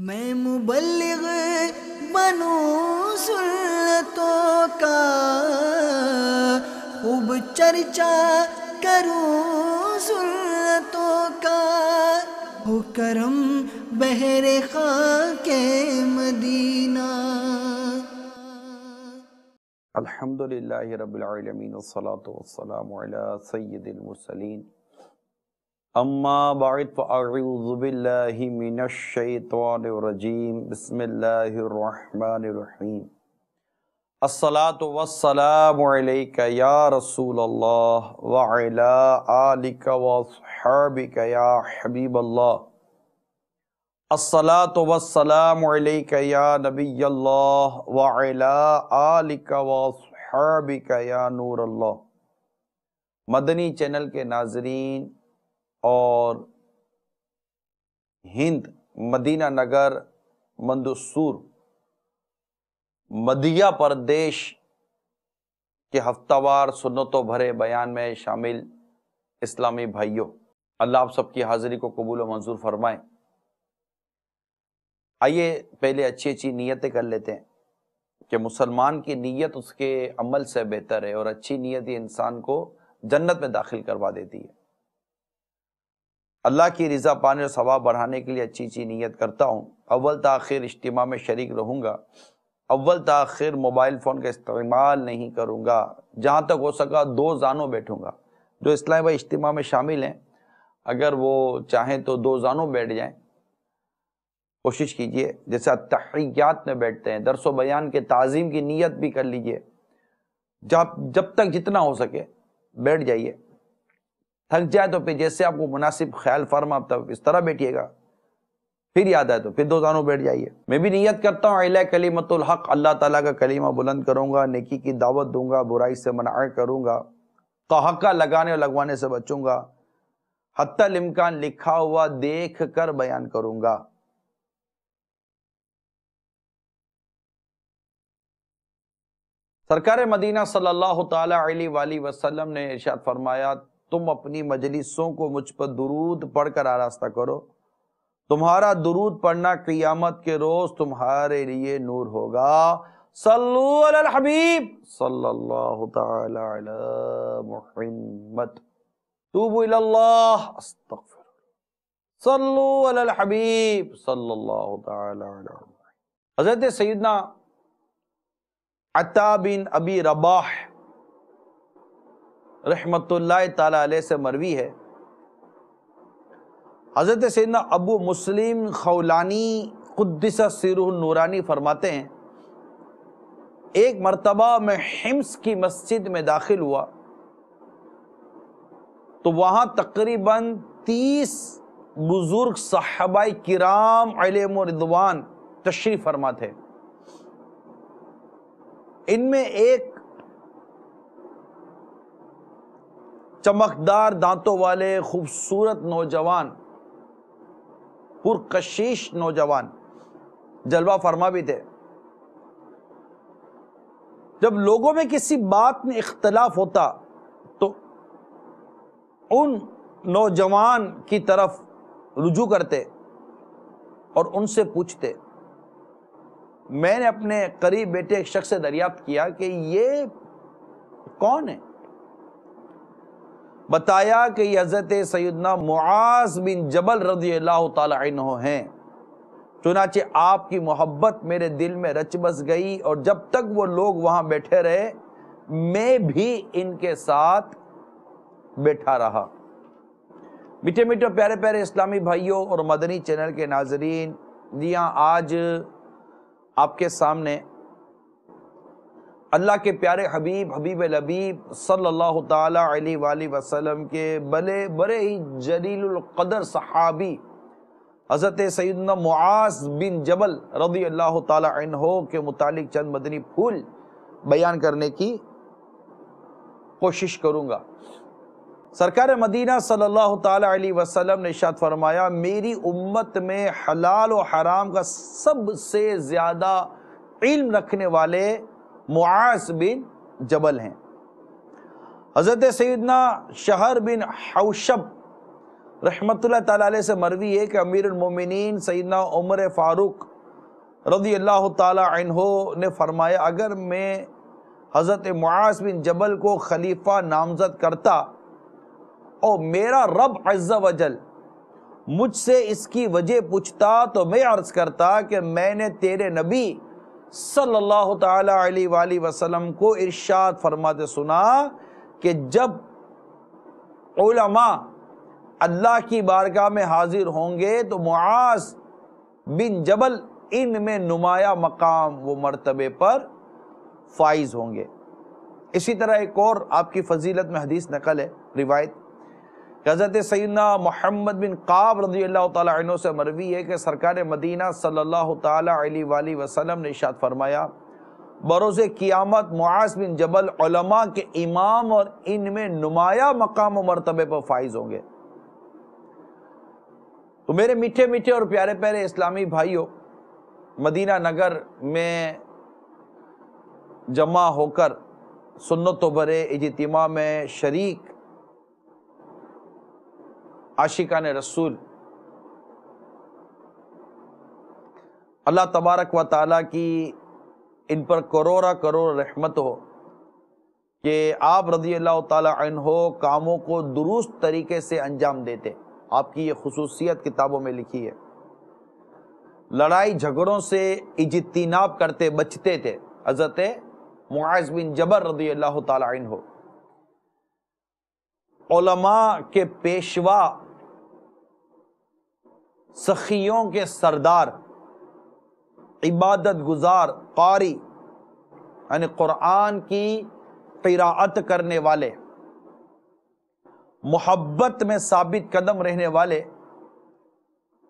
میں مبلغ بنوں سنتوں کا، خوب چرچا کروں سنتوں کا، ہو کرم بہر خاک مدینہ۔ الحمدللہ رب العالمین والصلاة والسلام علی سید المرسلین، اما بعد فاعوذ باللہ من الشیطان الرجیم، بسم اللہ الرحمن الرحیم۔ الصلاة والسلام علیک یا رسول اللہ وعلی آلک واصحابک یا حبیب اللہ، الصلاة والسلام علیک یا نبی اللہ وعلی آلک واصحابک یا نور اللہ۔ مدنی چینل کے ناظرین اور ہند مدینہ نگر مندسور مدھیہ پردیش کے ہفتہ وار سنتوں بھرے بیان میں شامل اسلامی بھائیوں، اللہ آپ سب کی حاضری کو قبول و منظور فرمائیں۔ آئیے پہلے اچھی نیتیں کر لیتے ہیں کہ مسلمان کی نیت اس کے عمل سے بہتر ہے، اور اچھی نیت ہی انسان کو جنت میں داخل کروا دیتی ہے۔ اللہ کی رضا پانے اور ثواب بڑھانے کے لیے اچھی نیت کرتا ہوں۔ اول تاخیر اجتماع میں شریک رہوں گا، اول تاخیر موبائل فون کا استعمال نہیں کروں گا، جہاں تک ہو سکا 2 زانوں بیٹھوں گا۔ جو اسلامی بھائی اجتماع میں شامل ہیں، اگر وہ چاہیں تو 2 زانوں بیٹھ جائیں، کوشش کیجئے جیسے التحیات میں بیٹھتے ہیں، درس و بیان کے تعظیم کی نیت بھی کر لیجئے، جب تک جتنا ہو سکے بیٹھ جائیے۔ تھک جائے تو پھر جیسے آپ کو مناسب خیال فرما تب اس طرح بیٹھیے گا، پھر یاد آئے تو پھر 2 زانوں بیٹھ جائیے۔ میں بھی نیت کرتا ہوں اعلی کلمت الحق، اللہ تعالیٰ کا کلمہ بلند کروں گا، نیکی کی دعوت دوں گا، برائی سے منع کروں گا، قہقہ لگانے اور لگوانے سے بچوں گا، حتی الامکان لکھا ہوا دیکھ کر بیان کروں گا۔ سرکار مدینہ صلی اللہ تعالی علیہ وآلہ وسلم نے ارشاد فرمایا، تم اپنی مجلسوں کو مجھ پر درود پڑھ کر آراستہ کرو، تمہارا درود پڑھنا قیامت کے روز تمہارے لیے نور ہوگا۔ صلو علی الحبیب صلی اللہ تعالی علی محمد، توبوا الی اللہ استغفر، صلو علی الحبیب صلی اللہ تعالی علی محمد۔ حضرت سیدنا عطا بن ابی رباح رحمت اللہ تعالی علیہ سے مروی ہے، حضرت سیدنا ابو مسلم خولانی قدس سرہ النورانی فرماتے ہیں، ایک مرتبہ میں حمص کی مسجد میں داخل ہوا تو وہاں تقریباً 30 بزرگ صحابہ کرام علیہم رضوان تشریف فرما تھے۔ ان میں ایک چمکدار دانتوں والے خوبصورت نوجوان، پرکشش نوجوان، جلوہ فرما بھی تھے۔ جب لوگوں میں کسی بات میں اختلاف ہوتا تو ان نوجوان کی طرف رجوع کرتے اور ان سے پوچھتے۔ میں نے اپنے قریب بیٹے ایک شخص سے دریافت کیا کہ یہ کون ہے؟ بتایا کہ یہ حضرت سیدنا معاذ بن جبل رضی اللہ تعالی عنہ ہیں۔ چنانچہ آپ کی محبت میرے دل میں رچ بس گئی، اور جب تک وہ لوگ وہاں بیٹھے رہے میں بھی ان کے ساتھ بیٹھا رہا۔ میٹھے میٹھے پیارے پیارے اسلامی بھائیوں اور مدنی چینل کے ناظرین، آج آپ کے سامنے اللہ کے پیارے حبیب حبیب الحبیب صلی اللہ تعالی علیہ وآلہ وسلم کے بڑے ہی جلیل القدر صحابی حضرت سیدنا معاذ بن جبل رضی اللہ تعالی عنہ کے متعلق چند مدنی پھول بیان کرنے کی کوشش کروں گا۔ سرکار مدینہ صلی اللہ تعالی علیہ وسلم نے ارشاد فرمایا، میری امت میں حلال و حرام کا سب سے زیادہ علم رکھنے والے معاذ بن جبل ہیں۔ حضرت سیدنا شہر بن حوشب رحمت اللہ تعالیٰ علیہ سے مروی ہے کہ امیر المومنین سیدنا عمر فاروق رضی اللہ تعالیٰ عنہ نے فرمایا اگر میں حضرت معاذ بن جبل کو خلیفہ نامزد کرتا اور میرا رب عز و جل مجھ سے اس کی وجہ پوچھتا تو میں عرض کرتا کہ میں نے تیرے نبی صلی اللہ تعالیٰ علیہ وآلہ وسلم کو ارشاد فرماتے سنا کہ جب علماء اللہ کی بارگاہ میں حاضر ہوں گے تو معاذ بن جبل ان میں نمایاں مقام و مرتبے پر فائز ہوں گے۔ اسی طرح ایک اور آپ کی فضیلت میں حدیث نقل ہے، روایت کہ حضرت سیدنا محمد بن قعب رضی اللہ تعالیٰ عنہ سے مروی ہے کہ سرکار مدینہ صلی اللہ تعالیٰ علیہ وآلہ وسلم نے ارشاد فرمایا بروز قیامت معاذ بن جبل علماء کے امام اور ان میں نمایاں مقام و مرتبے پر فائز ہوں گے۔ تو میرے میٹھے میٹھے اور پیارے پیارے اسلامی بھائیوں، مدینہ نگر میں جمع ہو کر سنت و برے اجتماع میں شریک عاشقان رسول اللہ تبارک و تعالیٰ کی ان پر کروڑا کروڑ رحمت ہو کہ آپ رضی اللہ تعالیٰ عنہ کاموں کو درست طریقے سے انجام دیتے۔ آپ کی یہ خصوصیت کتابوں میں لکھی ہے۔ لڑائی جھگڑوں سے اجتناب کرتے بچتے تھے حضرت معاذ بن جبل رضی اللہ تعالیٰ عنہ، علماء کے پیشوا، سخیوں کے سردار، عبادت گزار، قاری یعنی قرآن کی قراءت کرنے والے، محبت میں ثابت قدم رہنے والے،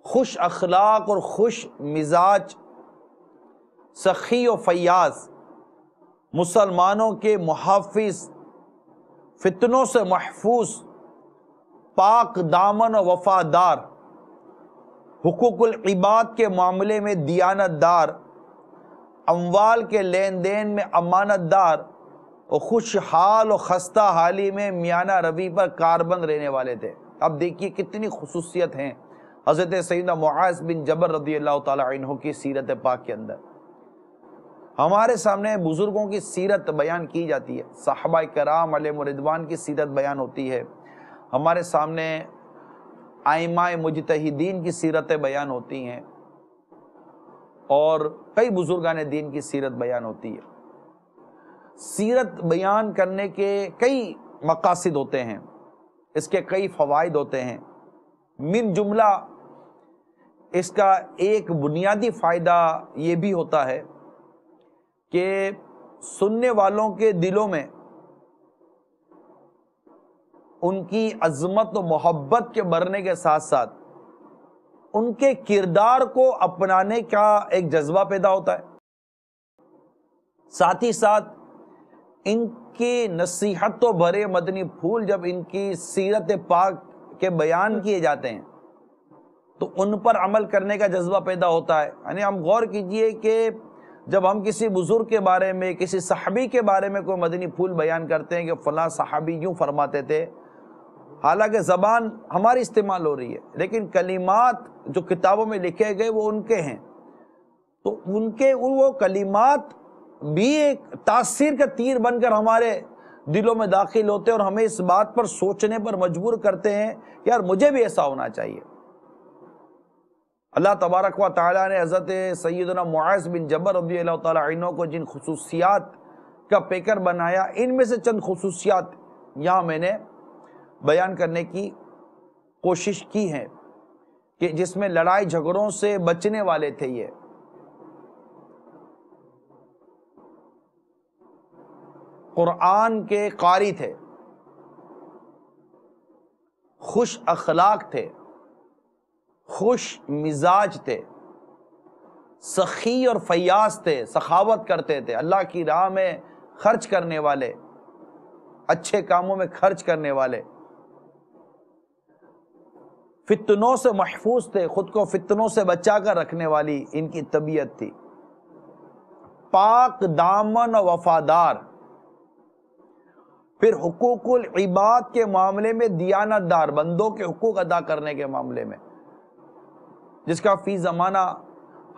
خوش اخلاق اور خوش مزاج، سخی و فیاض، مسلمانوں کے محافظ، فتنوں سے محفوظ، پاک دامن و وفادار، حقوق العباد کے معاملے میں دیانت دار، اموال کے لین دین میں امانت دار اور خوشحال و خستہ حالی میں میانہ روی پر کاربند رہنے والے تھے۔ اب دیکھیے کتنی خصوصیت ہیں حضرت سیدنا معاذ بن جبل رضی اللہ تعالیٰ عنہ کی سیرت پاک کے اندر۔ ہمارے سامنے بزرگوں کی سیرت بیان کی جاتی ہے، صحابہ کرام علیہم رضوان کی سیرت بیان ہوتی ہے، ہمارے سامنے ائمہ مجتہدین کی سیرتیں بیان ہوتی ہیں اور کئی بزرگان دین کی سیرت بیان ہوتی ہے۔ سیرت بیان کرنے کے کئی مقاصد ہوتے ہیں، اس کے کئی فوائد ہوتے ہیں۔ من جملہ اس کا ایک بنیادی فائدہ یہ بھی ہوتا ہے کہ سننے والوں کے دلوں میں ان کی عظمت و محبت کے بڑھنے کے ساتھ ساتھ ان کے کردار کو اپنانے کا ایک جذبہ پیدا ہوتا ہے، ساتھ ہی ساتھ ان کی نصیحت و بھرے مدنی پھول جب ان کی سیرت پاک کے بیان کیے جاتے ہیں تو ان پر عمل کرنے کا جذبہ پیدا ہوتا ہے۔ یعنی ہم غور کیجئے کہ جب ہم کسی بزرگ کے بارے میں، کسی صحابی کے بارے میں کوئی مدنی پھول بیان کرتے ہیں کہ فلاں صحابی یوں فرماتے تھے، حالانکہ زبان ہماری استعمال ہو رہی ہے لیکن کلمات جو کتابوں میں لکھے گئے وہ ان کے ہیں، تو ان کے وہ کلمات بھی ایک تاثیر کا تیر بن کر ہمارے دلوں میں داخل ہوتے ہیں اور ہمیں اس بات پر سوچنے پر مجبور کرتے ہیں کہ یار مجھے بھی ایسا ہونا چاہیے۔ اللہ تبارک و تعالیٰ نے حضرت سیدنا معاذ بن جبل رضی اللہ تعالیٰ عنہ کو جن خصوصیات کا پیکر بنایا، ان میں سے چند خصوصیات یہاں میں نے بیان کرنے کی کوشش کی ہے کہ جس میں لڑائی جھگڑوں سے بچنے والے تھے، یہ قرآن کے قاری تھے، خوش اخلاق تھے، خوش مزاج تھے، سخی اور فیاض تھے، سخاوت کرتے تھے، اللہ کی راہ میں خرچ کرنے والے، اچھے کاموں میں خرچ کرنے والے، فتنوں سے محفوظ تھے، خود کو فتنوں سے بچا کر رکھنے والی ان کی طبیعت تھی، پاک دامن و وفادار، پھر حقوق العباد کے معاملے میں دیانت دار بندوں کے حقوق ادا کرنے کے معاملے میں، جس کا فی زمانہ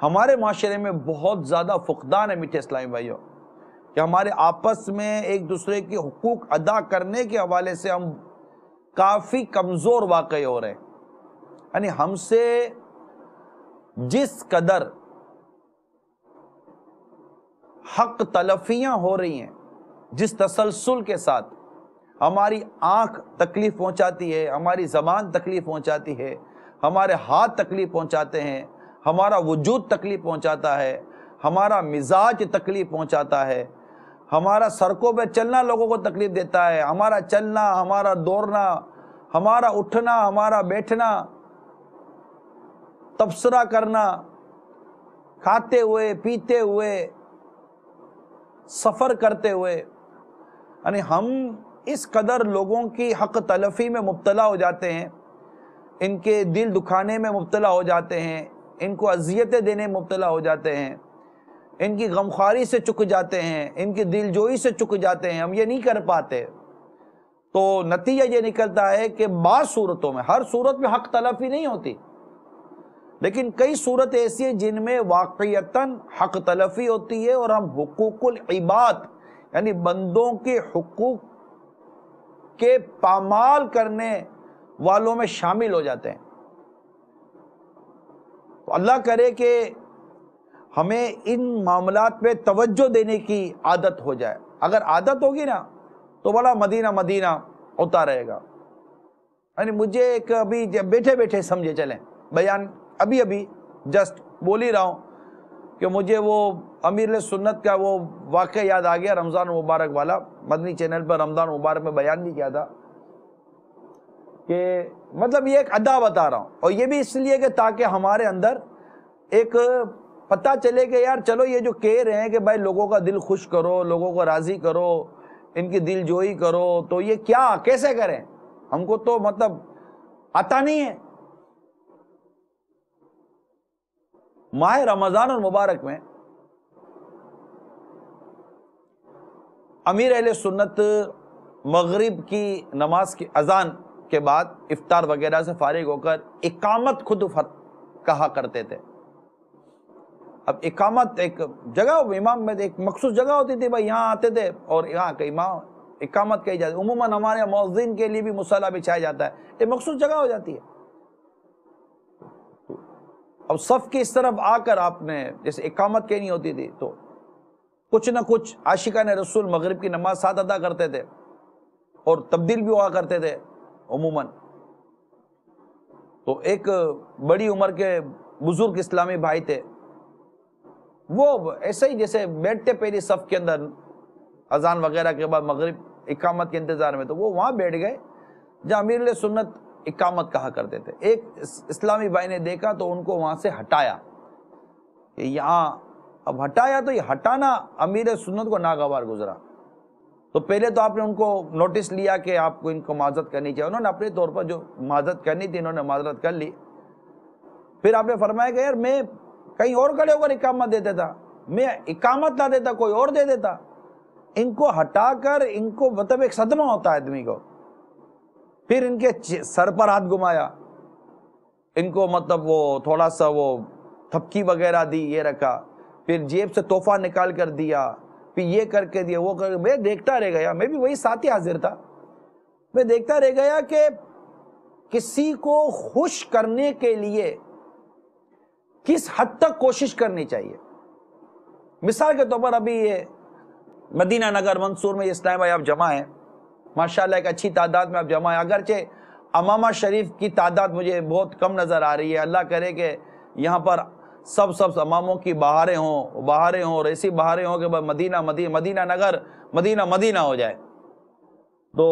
ہمارے معاشرے میں بہت زیادہ فقدان ہے میٹھے اسلامی بھائیوں، کہ ہمارے آپس میں ایک دوسرے کے حقوق ادا کرنے کے حوالے سے ہم کافی کمزور واقع ہو رہے ہیں۔ یعنی ہم سے جس قدر حق تلفیاں ہو رہی ہیں، جس تسلسل کے ساتھ ہماری آنکھ تکلیف پہنچاتی ہے، ہماری زبان تکلیف پہنچاتی ہے، ہمارے ہاتھ تکلیف پہنچاتے ہیں، ہمارا وجود تکلیف پہنچاتا ہے، ہمارا مزاج تکلیف پہنچاتا ہے، ہمارا سڑکوں پہ چلنا لوگوں کو تکلیف دیتا ہے، ہمارا چلنا، ہمارا دوڑنا، ہمارا اٹھنا، ہمارا بیٹھنا، تبصرہ کرنا، کھاتے ہوئے پیتے ہوئے، سفر کرتے ہوئے، یعنی ہم اس قدر لوگوں کی حق تلفی میں مبتلا ہو جاتے ہیں، ان کے دل دکھانے میں مبتلا ہو جاتے ہیں، ان کو اذیتیں دینے میں مبتلا ہو جاتے ہیں، ان کی غمخواری سے چک جاتے ہیں، ان کی دل جوئی سے چک جاتے ہیں، ہم یہ نہیں کر پاتے، تو نتیجہ یہ نکلتا ہے کہ بعض صورتوں میں، ہر صورت میں حق تلفی نہیں ہوتی، لیکن کئی صورت ایسی ہیں جن میں واقعتاً حق تلفی ہوتی ہے، اور ہم حقوق العباد یعنی بندوں کے حقوق کے پامال کرنے والوں میں شامل ہو جاتے ہیں۔ تو اللہ کرے کہ ہمیں ان معاملات پہ توجہ دینے کی عادت ہو جائے۔ اگر عادت ہوگی نا تو بڑا مدینہ مدینہ ہوتا رہے گا۔ یعنی مجھے ایک ابھی بیٹھے بیٹھے سمجھے چلیں بیان ابھی جسٹ بول ہی رہا ہوں کہ مجھے وہ امیر سنت کا وہ واقعہ یاد آ گیا، رمضان مبارک والا، مدنی چینل پر رمضان مبارک میں بیان بھی کیا تھا، کہ مطلب یہ ایک ادا بتا رہا ہوں، اور یہ بھی اس لیے کہ تاکہ ہمارے اندر ایک پتہ چلے کہ یار چلو یہ جو کہہ رہے ہیں کہ بھائی لوگوں کا دل خوش کرو، لوگوں کو راضی کرو، ان کی دل جوئی کرو، تو یہ کیا کیسے کریں؟ ہم کو تو مطلب آتا نہیں ہے۔ ماہ رمضان المبارک میں امیر اہل سنت مغرب کی نماز کی اذان کے بعد افطار وغیرہ سے فارغ ہو کر اقامت خود کہا کرتے تھے۔ اب اقامت ایک جگہ، امام میں ایک مخصوص جگہ ہوتی تھی، بھائی یہاں آتے تھے اور یہاں کہ امام اقامت کہی جاتی، عموماً ہمارے مؤذن کے لیے بھی مصلی بچھایا جاتا ہے، ایک مخصوص جگہ ہو جاتی ہے۔ اب صف کی اس طرف آ کر آپ نے جیسے اقامت کہنی ہوتی تھی تو کچھ نہ کچھ عاشقان رسول مغرب کی نماز ساتھ ادا کرتے تھے، اور تبدیل بھی ہوا کرتے تھے عموماً۔ تو ایک بڑی عمر کے بزرگ اسلامی بھائی تھے، وہ ایسے ہی جیسے بیٹھتے پہلی صف کے اندر اذان وغیرہ کے بعد مغرب اقامت کے انتظار میں، تو وہ وہاں بیٹھ گئے جہاں امیر علیہ سنت اقامت کہا کرتے تھے۔ ایک اسلامی بھائی نے دیکھا تو ان کو وہاں سے ہٹایا کہ یہاں، اب ہٹایا تو یہ ہٹانا امیر سنت کو ناگوار گزرا۔ تو پہلے تو آپ نے ان کو نوٹس لیا کہ آپ کو ان کو معذرت کرنی چاہیے، انہوں نے اپنے طور پر جو معذرت کرنی تھی انہوں نے معذرت کر لی۔ پھر آپ نے فرمایا کہ یار میں کہیں اور کھڑے ہو کر اقامت دیتا تھا، میں اقامت نہ دیتا کوئی اور دے دیتا، ان کو ہٹا کر ان کو مطلب ایک صدمہ ہوتا ہے آدمی کو۔ پھر ان کے سر پر ہاتھ گھمایا، ان کو مطلب وہ تھوڑا سا وہ تھپکی وغیرہ دی، یہ رکھا، پھر جیب سے تحفہ نکال کر دیا، پھر یہ کر کے دیا، وہ کر، میں دیکھتا رہ گیا، میں بھی وہی ساتھ ہی حاضر تھا، میں دیکھتا رہ گیا کہ کسی کو خوش کرنے کے لیے کس حد تک کوشش کرنی چاہیے۔ مثال کے طور پر ابھی یہ مدینہ نگر منصور میں اسلام بھائی آپ جمع ہیں، ماشاءاللہ ایک اچھی تعداد میں آپ جمع ہیں، اگرچہ امامہ شریف کی تعداد مجھے بہت کم نظر آ رہی ہے، اللہ کرے کہ یہاں پر سب اماموں کی بہاریں ہوں اور ایسی بہاریں ہوں کہ مدینہ نگر مدینہ ہو جائے۔ تو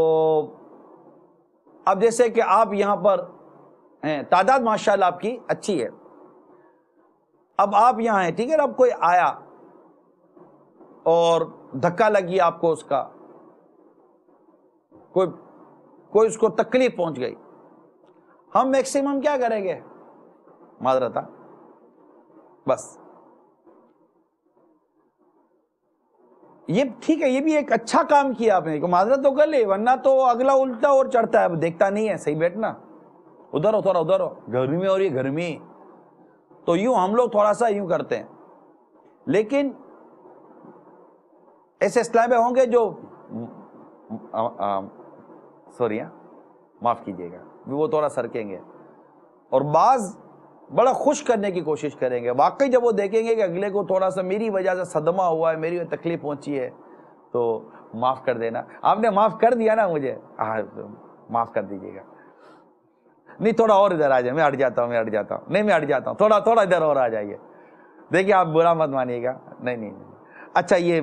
اب جیسے کہ آپ یہاں پر ہیں، تعداد ماشاءاللہ آپ کی اچھی ہے، اب آپ یہاں ہیں، ٹھیک ہے، اب کوئی آیا اور دھکا لگی آپ کو، اس کا کوئی اس کو تکلیف پہنچ گئی، ہم میکسیمم کیا کریں گے؟ معذرت، بس یہ ٹھیک ہے، یہ بھی ایک اچھا کام کیا آپ نے، معذرت تو کر لی، ورنہ تو اگلا الٹا اور چڑھتا ہے، اب دیکھتا نہیں ہے، صحیح بیٹھنا، ادھر ہو تھوڑا، ادھر ہو، گرمی میں ہو رہی ہے گرمی، تو یوں ہم لوگ تھوڑا سا یوں کرتے ہیں. لیکن ایسے اسلام میں ہوں گے جو سوری معاف کیجیے گا، وہ تھوڑا سرکیں گے، اور بعض بڑا خوش کرنے کی کوشش کریں گے. واقعی جب وہ دیکھیں گے کہ اگلے کو تھوڑا سا میری وجہ سے صدمہ ہوا ہے، میری تکلیف پہنچی ہے، تو معاف کر دینا. آپ نے معاف کر دیا نا مجھے، معاف کر دیجیے گا. نہیں تھوڑا اور ادھر آ جائے، میں ہٹ جاتا ہوں، میں ہٹ جاتا ہوں، نہیں میں ہٹ جاتا ہوں، تھوڑا تھوڑا ادھر اور آ جائیے. دیکھیے آپ برا مت مانیے گا، نہیں. اچھا یہ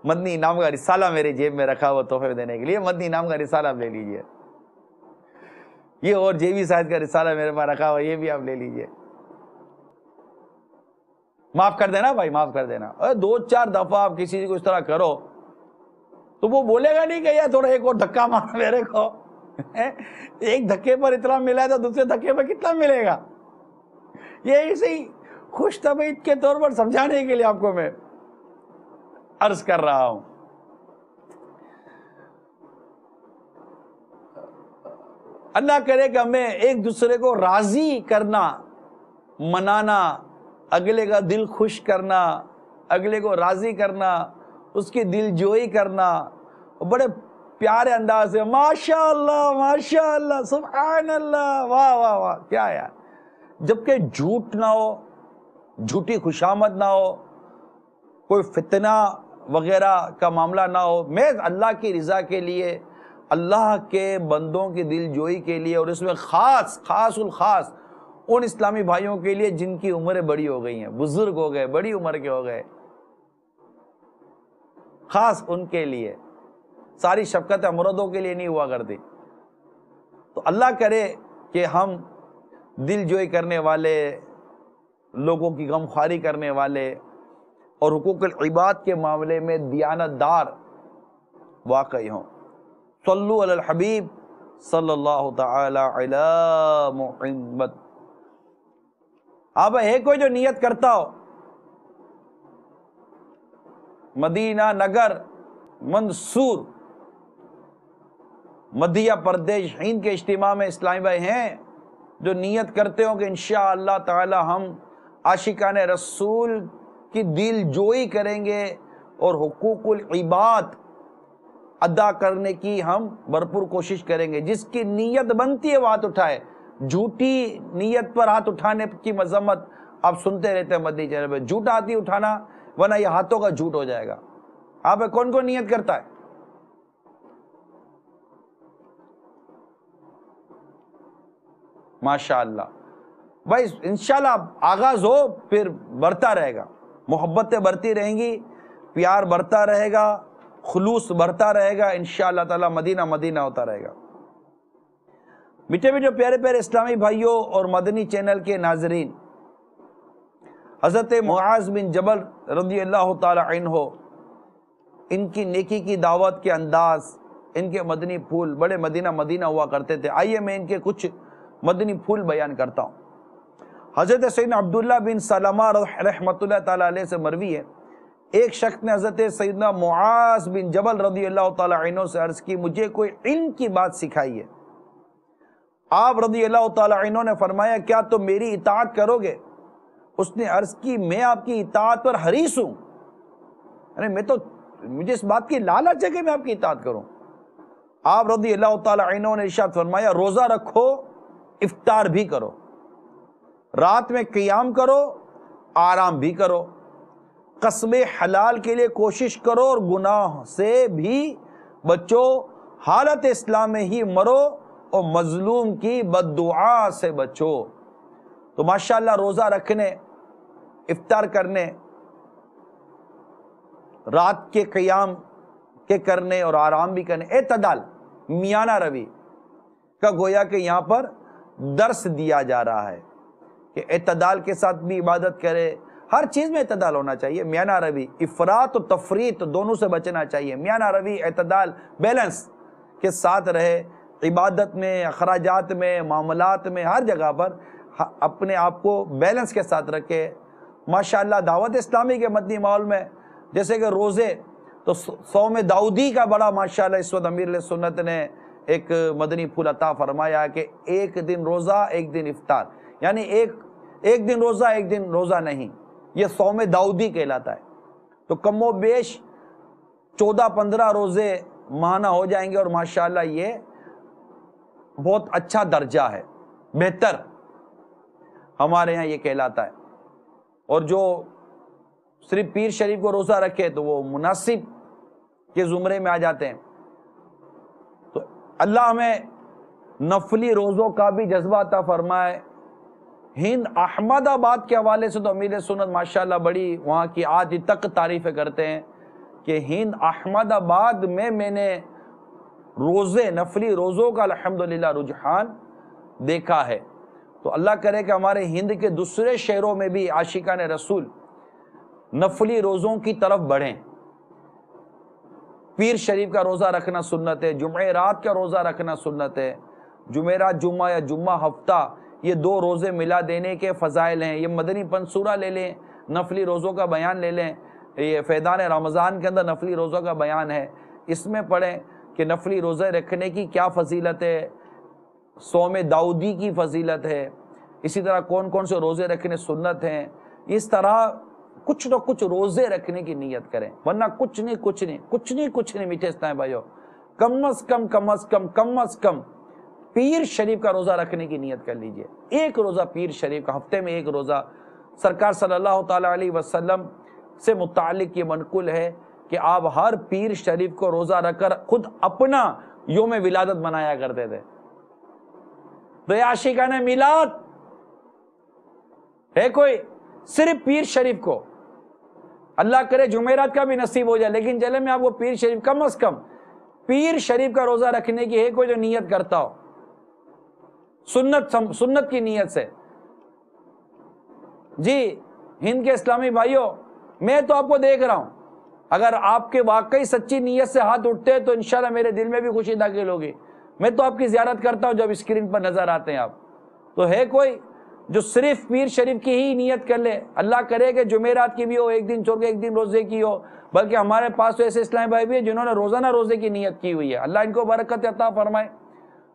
مدنی انعام کا رسالہ میرے جیب میں رکھا ہوا تحفے دینے کے لیے، مدنی انعام کا رسالہ آپ لے لیجیے. یہ اور جیبی سائز کا رسالہ میرے پاس رکھا ہوا، یہ بھی آپ لے لیجیے. معاف کر دینا بھائی، معاف کر دینا. 2-4 دفعہ آپ کسی کو اس طرح کرو تو وہ بولے گا نہیں کہ یار تھوڑا ایک اور دھکا مارا میرے کو. ایک دھکے پر اتنا ملا ہے تو دوسرے دھکے پر کتنا ملے گا. یہ ایسے ہی خوش طبیعت کے طور پر سمجھانے کے لیے آپ کو میں عرض کر رہا ہوں. اللہ کرے کہ ہمیں ایک دوسرے کو راضی کرنا، منانا، اگلے کا دل خوش کرنا، اگلے کو راضی کرنا، اس کی دل جوئی کرنا، بڑے پیارے انداز سے ماشاء اللہ سبحان اللہ، واہ واہ واہ، کیا یار. جبکہ جھوٹ نہ ہو، جھوٹی خوشامد نہ ہو، کوئی فتنہ وغیرہ کا معاملہ نہ ہو، محض اللہ کی رضا کے لیے، اللہ کے بندوں کی دل جوئی کے لیے، اور اس میں خاص الخاص ان اسلامی بھائیوں کے لیے جن کی عمریں بڑی ہو گئی ہیں، بزرگ ہو گئے، بڑی عمر کے ہو گئے، خاص ان کے لیے. ساری شفقت مردوں کے لیے نہیں ہوا کرتی. تو اللہ کرے کہ ہم دل جوئی کرنے والے، لوگوں کی غمخواری کرنے والے اور حقوق العباد کے معاملے میں دیانت دار واقعی ہوں. صلو علی الحبیب صلی اللہ تعالی علی محمد. اب ہے کوئی جو نیت کرتا ہو مدینہ نگر منصور مدھیہ پردیش ہند کے اجتماع میں اسلامی بھائی ہیں جو نیت کرتے ہوں کہ انشاءاللہ تعالی ہم عاشقان رسول کی دل جوئی کریں گے اور حقوق العباد ادا کرنے کی ہم بھرپور کوشش کریں گے. جس کی نیت بنتی ہے وہ ہاتھ اٹھائے. جھوٹی نیت پر ہاتھ اٹھانے کی مذمت آپ سنتے رہتے ہیں مدنی چینل پہ. جھوٹا ہاتھ ہی اٹھانا، ورنہ یہ ہاتھوں کا جھوٹ ہو جائے گا. آپ کون کون نیت کرتا ہے؟ ماشاءاللہ بھائی، انشاءاللہ آغاز ہو پھر بڑھتا رہے گا، محبتیں بڑھتی رہیں گی، پیار بڑھتا رہے گا، خلوص بڑھتا رہے گا، انشاءاللہ تعالی مدینہ مدینہ ہوتا رہے گا. میٹھے میٹھے پیارے پیارے اسلامی بھائیوں اور مدنی چینل کے ناظرین، حضرت معاذ بن جبل رضی اللہ تعالی عنہ، ان کی نیکی کی دعوت کے انداز، ان کے مدنی پھول بڑے مدینہ مدینہ ہوا کرتے تھے. آئیے میں ان کے کچھ مدنی پھول بیان کرتا ہوں. حضرت سیدنا عبداللہ بن سلمہ رحمۃ اللہ تعالی علیہ سے مروی ہے، ایک شخص نے حضرت سیدنا معاذ بن جبل رضی اللہ تعالی عنہ سے عرض کی مجھے کوئی علم کی بات سکھائیے. آپ رضی اللہ تعالی عنہ نے فرمایا کیا تم میری اطاعت کرو گے؟ اس نے عرض کی میں آپ کی اطاعت پر حریص ہوں، یعنی مجھے اس بات کی لالچ ہے کہ میں آپ کی اطاعت کروں. آپ رضی اللہ تعالی عنہ نے ارشاد فرمایا روزہ رکھو، افطار بھی کرو، رات میں قیام کرو، آرام بھی کرو، قسم حلال کے لیے کوشش کرو اور گناہ سے بھی بچو، حالت اسلام میں ہی مرو اور مظلوم کی بد دعا سے بچو. تو ماشاءاللہ روزہ رکھنے، افطار کرنے، رات کے قیام کے کرنے اور آرام بھی کرنے، اعتدال، میانہ روی کا گویا کہ یہاں پر درس دیا جا رہا ہے کہ اعتدال کے ساتھ بھی عبادت کرے. ہر چیز میں اعتدال ہونا چاہیے، میانہ روی، افراط و تفریط دونوں سے بچنا چاہیے. میانہ روی، اعتدال، بیلنس کے ساتھ رہے، عبادت میں، اخراجات میں، معاملات میں، ہر جگہ پر اپنے آپ کو بیلنس کے ساتھ رکھے. ماشاءاللہ دعوت اسلامی کے مدنی ماحول میں جیسے کہ روزے تو صوم داؤدی کا بڑا ماشاءاللہ اس وقت امیر علیہ سنت نے ایک مدنی پھول عطا فرمایا کہ ایک دن روزہ ایک دن افطار، یعنی ایک دن روزہ ایک دن روزہ نہیں، یہ صوم داؤدی کہلاتا ہے۔ تو کم و بیش 14-15 روزے ماہانہ ہو جائیں گے، اور ماشاءاللہ یہ بہت اچھا درجہ ہے، بہتر ہمارے یہاں یہ کہلاتا ہے۔ اور جو صرف پیر شریف کو روزہ رکھے تو وہ مناسب کے زمرے میں آ جاتے ہیں۔ تو اللہ ہمیں نفلی روزوں کا بھی جذبہ عطا فرمائے۔ ہند احمد آباد کے حوالے سے تو امیر سنت ماشاءاللہ بڑی وہاں کی آج تک تعریفیں کرتے ہیں کہ ہند احمد آباد میں نے روزے نفلی روزوں کا الحمدللہ رجحان دیکھا ہے۔ تو اللہ کرے کہ ہمارے ہند کے دوسرے شہروں میں بھی عاشقان رسول نفلی روزوں کی طرف بڑھیں۔ پیر شریف کا روزہ رکھنا سنت ہے، جمعرات کا روزہ رکھنا سنت ہے، جمعرات جمعہ یا جمعہ ہفتہ یہ 2 روزے ملا دینے کے فضائل ہیں۔ یہ مدنی پنصورہ لے لیں، نفلی روزوں کا بیان لے لیں، یہ فیضان رمضان کے اندر نفلی روزوں کا بیان ہے، اس میں پڑھیں کہ نفلی روزے رکھنے کی کیا فضیلت ہے، صوم داؤدی کی فضیلت ہے، اسی طرح کون کون سے روزے رکھنے سنت ہیں۔ اس طرح کچھ نہ کچھ روزے رکھنے کی نیت کریں، ورنہ کچھ نہیں میٹھے اسلام بھائیو، کم از کم پیر شریف کا روزہ رکھنے کی نیت کر لیجئے۔ ایک روزہ پیر شریف کا، ہفتے میں ایک روزہ۔ سرکار صلی اللہ تعالی علیہ وسلم سے متعلق یہ منقول ہے کہ آپ ہر پیر شریف کو روزہ رکھ کر خود اپنا یوم ولادت منایا کرتے تھے۔ تو یہ عاشقان میلاد ہے کوئی صرف پیر شریف کو، اللہ کرے جمعرات کا بھی نصیب ہو جائے، لیکن چلے میں آپ کو پیر شریف کم از کم پیر شریف کا روزہ رکھنے کی ہے کوئی جو نیت کرتا ہو سنت کی نیت سے۔ جی ہند کے اسلامی بھائیوں، میں تو آپ کو دیکھ رہا ہوں، اگر آپ کے واقعی سچی نیت سے ہاتھ اٹھتے ہیں تو انشاءاللہ میرے دل میں بھی خوشی داخل ہوگی۔ میں تو آپ کی زیارت کرتا ہوں جب اسکرین پر نظر آتے ہیں آپ، تو ہے کوئی جو صرف پیر شریف کی ہی نیت کر لے؟ اللہ کرے کہ جمعرات کی بھی ہو، ایک دن چھوڑ کے ایک دن روزے کی ہو، بلکہ ہمارے پاس تو ایسے اسلامی بھائی بھی ہیں جنہوں نے روزانہ روزے کی نیت کی ہوئی ہے، اللہ ان کو برکت عطا فرمائے۔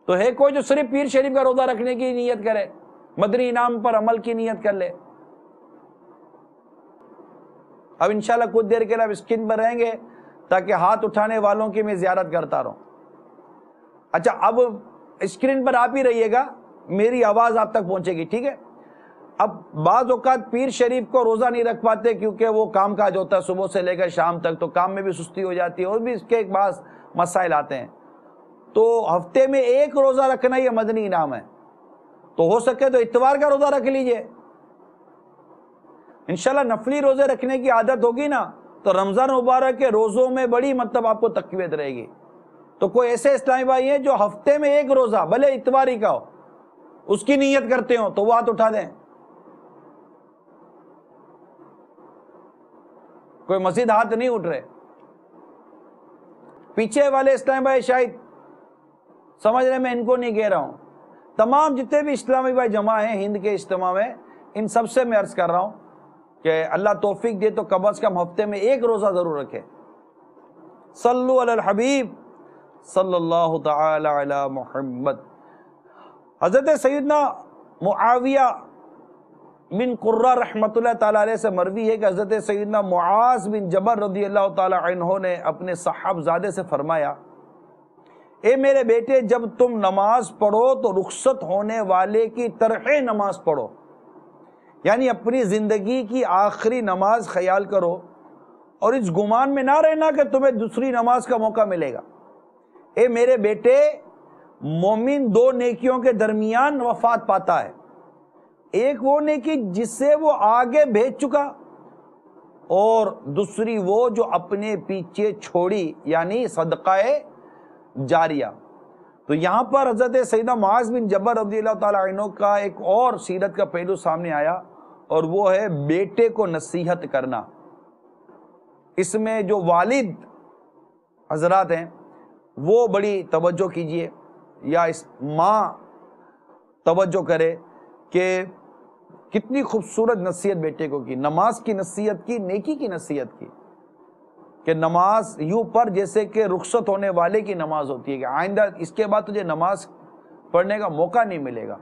تو ہے کوئی جو صرف پیر شریف کا روزہ رکھنے کی نیت کرے، مدنی انعام پر عمل کی نیت کر لے؟ اب انشاءاللہ کچھ دیر کے لیے اب اسکرین پر رہیں گے تاکہ ہاتھ اٹھانے والوں کی میں زیارت کرتا رہوں۔ اچھا اب اسکرین پر آپ ہی رہیے گا، میری آواز آپ تک پہنچے گی، ٹھیک ہے؟ اب بعض اوقات پیر شریف کو روزہ نہیں رکھ پاتے کیونکہ وہ کام کاج ہوتا ہے صبح سے لے کر شام تک، تو کام میں بھی سستی ہو جاتی ہے اور بھی اس کے ایک بعض مسائل آتے ہیں۔ تو ہفتے میں ایک روزہ رکھنا یہ مدنی انعام ہے، تو ہو سکے تو اتوار کا روزہ رکھ لیجئے۔ انشاءاللہ نفلی روزے رکھنے کی عادت ہوگی نا تو رمضان مبارک کے روزوں میں بڑی آپ کو تقویت رہے گی۔ تو کوئی ایسے اسلامی بھائی ہیں جو ہفتے میں ایک روزہ بھلے اتواری کا ہو اس کی نیت کرتے ہو تو وہ ہاتھ اٹھا دیں۔ کوئی مزید ہاتھ نہیں اٹھ رہے؟ پیچھے والے اسلامی بھائی شاید سمجھ رہے میں ان کو نہیں کہہ رہا ہوں، تمام جتنے بھی اسلامی بھائی جمع ہیں ہند کے اجتماع میں، ان سب سے میں عرض کر رہا ہوں کہ اللہ توفیق دے تو کم از کم ہفتے میں ایک روزہ ضرور رکھے۔ صلو علی الحبیب صلی اللہ تعالی علی محمد۔ حضرت سیدنا معاویہ بن قرہ رحمۃ اللہ تعالی علیہ سے مروی ہے کہ حضرت سیدنا معاذ بن جبل رضی اللہ تعالی عنہ نے اپنے صاحبزادے سے فرمایا، اے میرے بیٹے، جب تم نماز پڑھو تو رخصت ہونے والے کی طرح نماز پڑھو، یعنی اپنی زندگی کی آخری نماز خیال کرو اور اس گمان میں نہ رہنا کہ تمہیں دوسری نماز کا موقع ملے گا۔ اے میرے بیٹے، مومن 2 نیکیوں کے درمیان وفات پاتا ہے، ایک وہ نیکی جس سے وہ آگے بھیج چکا، اور دوسری وہ جو اپنے پیچھے چھوڑی، یعنی صدقہ جاریہ۔ تو یہاں پر حضرت سیدنا معاذ بن جبل رضی اللہ تعالی عنہ کا ایک اور سیرت کا پہلو سامنے آیا، اور وہ ہے بیٹے کو نصیحت کرنا۔ اس میں جو والد حضرات ہیں وہ بڑی توجہ کیجئے، یا اس ماں توجہ کرے کہ کتنی خوبصورت نصیحت بیٹے کو کی، نماز کی نصیحت کی، نیکی کی نصیحت کی، کہ نماز یوں پر جیسے کہ رخصت ہونے والے کی نماز ہوتی ہے، کہ آئندہ اس کے بعد تجھے نماز پڑھنے کا موقع نہیں ملے گا۔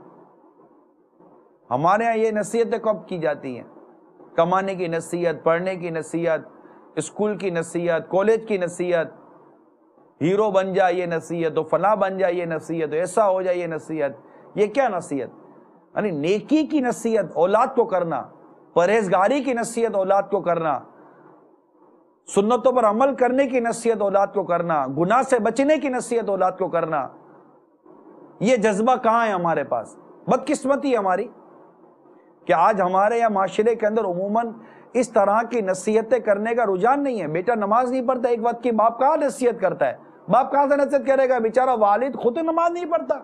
ہمارے ہاں یہ نصیحتیں کب کی جاتی ہیں؟ کمانے کی نصیحت، پڑھنے کی نصیحت، اسکول کی نصیحت، کالج کی نصیحت، ہیرو بن جائے یہ نصیحت، تو فلاں بن جائے یہ نصیحت، ایسا ہو جائے یہ نصیحت۔ یہ کیا نصیحت؟ یعنی نیکی کی نصیحت اولاد کو کرنا، پرہیزگاری کی نصیحت اولاد کو کرنا، سنتوں پر عمل کرنے کی نصیحت اولاد کو کرنا، گناہ سے بچنے کی نصیحت اولاد کو کرنا، یہ جذبہ کہاں ہے ہمارے پاس؟ بدقسمتی ہے ہماری کہ آج ہمارے یا معاشرے کے اندر عموماً اس طرح کی نصیحتیں کرنے کا رجحان نہیں ہے۔ بیٹا نماز نہیں پڑھتا، ایک وقت کی باپ کہاں نصیحت کرتا ہے؟ باپ کہاں سے نصیحت کرے گا؟ بیچارہ والد خود نماز نہیں پڑھتا،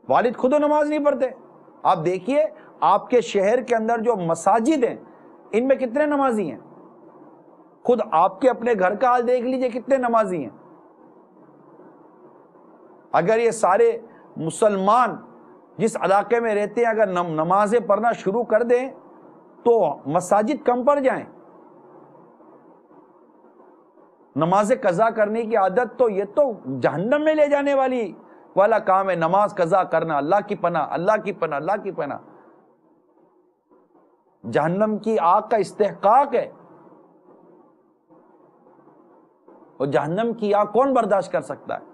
والد خود نماز نہیں پڑھتے۔ آپ دیکھیے آپ کے شہر کے اندر جو مساجد ہیں ان میں کتنے نمازی ہیں؟ خود آپ کے اپنے گھر کا حال دیکھ لیجئے، کتنے نمازی ہیں۔ اگر یہ سارے مسلمان جس علاقے میں رہتے ہیں اگر نمازیں پڑھنا شروع کر دیں تو مساجد کم پڑ جائیں۔ نماز قضا کرنے کی عادت تو یہ تو جہنم میں لے جانے والا کام ہے۔ نماز قضا کرنا، اللہ کی پناہ، اللہ کی پناہ، اللہ کی پناہ، جہنم کی آگ کا استحقاق ہے۔ اور جہنم کی آگ کون برداشت کر سکتا ہے؟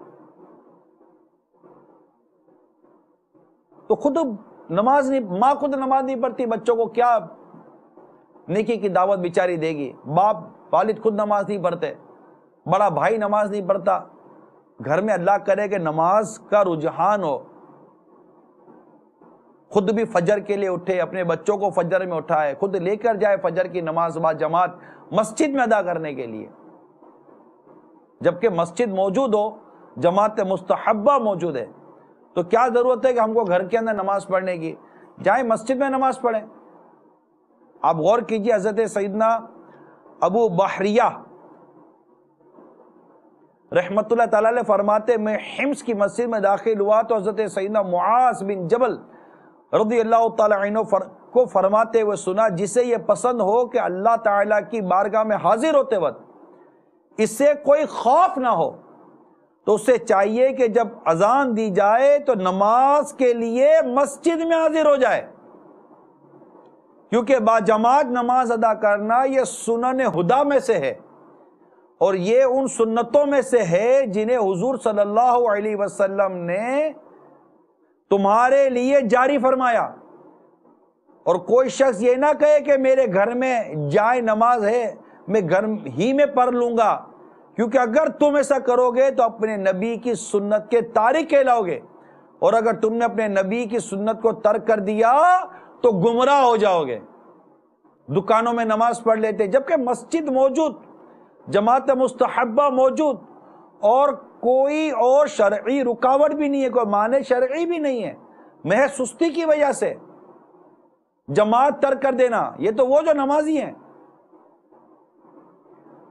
تو خود نماز نہیں، ماں خود نماز نہیں پڑھتی، بچوں کو کیا نیکی کی دعوت بیچاری دے گی؟ باپ والد خود نماز نہیں پڑھتے، بڑا بھائی نماز نہیں پڑھتا۔ گھر میں اللہ کرے کہ نماز کا رجحان ہو، خود بھی فجر کے لیے اٹھے، اپنے بچوں کو فجر میں اٹھائے، خود لے کر جائے فجر کی نماز با جماعت مسجد میں ادا کرنے کے لیے۔ جبکہ مسجد موجود ہو، جماعت مستحبہ موجود ہے، تو کیا ضرورت ہے کہ ہم کو گھر کے اندر نماز پڑھنے کی؟ جائیں مسجد میں نماز پڑھیں۔ آپ غور کیجئے، حضرت سیدنا ابو بحریہ رحمت اللہ تعالیٰ علیہ فرماتے میں حمص کی مسجد میں داخل ہوا تو حضرت سیدنا معاذ بن جبل رضی اللہ تعالیٰ عنہ کو فرماتے ہوئے سنا، جسے یہ پسند ہو کہ اللہ تعالیٰ کی بارگاہ میں حاضر ہوتے وقت اس سے کوئی خوف نہ ہو، تو اسے چاہیے کہ جب اذان دی جائے تو نماز کے لیے مسجد میں حاضر ہو جائے، کیونکہ باجماعت نماز ادا کرنا یہ سنن ہدا میں سے ہے، اور یہ ان سنتوں میں سے ہے جنہیں حضور صلی اللہ علیہ وسلم نے تمہارے لیے جاری فرمایا۔ اور کوئی شخص یہ نہ کہے کہ میرے گھر میں جائے نماز ہے، میں گھر ہی میں پڑھ لوں گا، کیونکہ اگر تم ایسا کرو گے تو اپنے نبی کی سنت کے تارک کہلاؤ گے، اور اگر تم نے اپنے نبی کی سنت کو ترک کر دیا تو گمراہ ہو جاؤ گے۔ دکانوں میں نماز پڑھ لیتے، جبکہ مسجد موجود، جماعت مستحبہ موجود، اور کوئی اور شرعی رکاوٹ بھی نہیں ہے، کوئی مانع شرعی بھی نہیں ہے، محض سستی کی وجہ سے جماعت ترک کر دینا، یہ تو وہ جو نمازی ہیں۔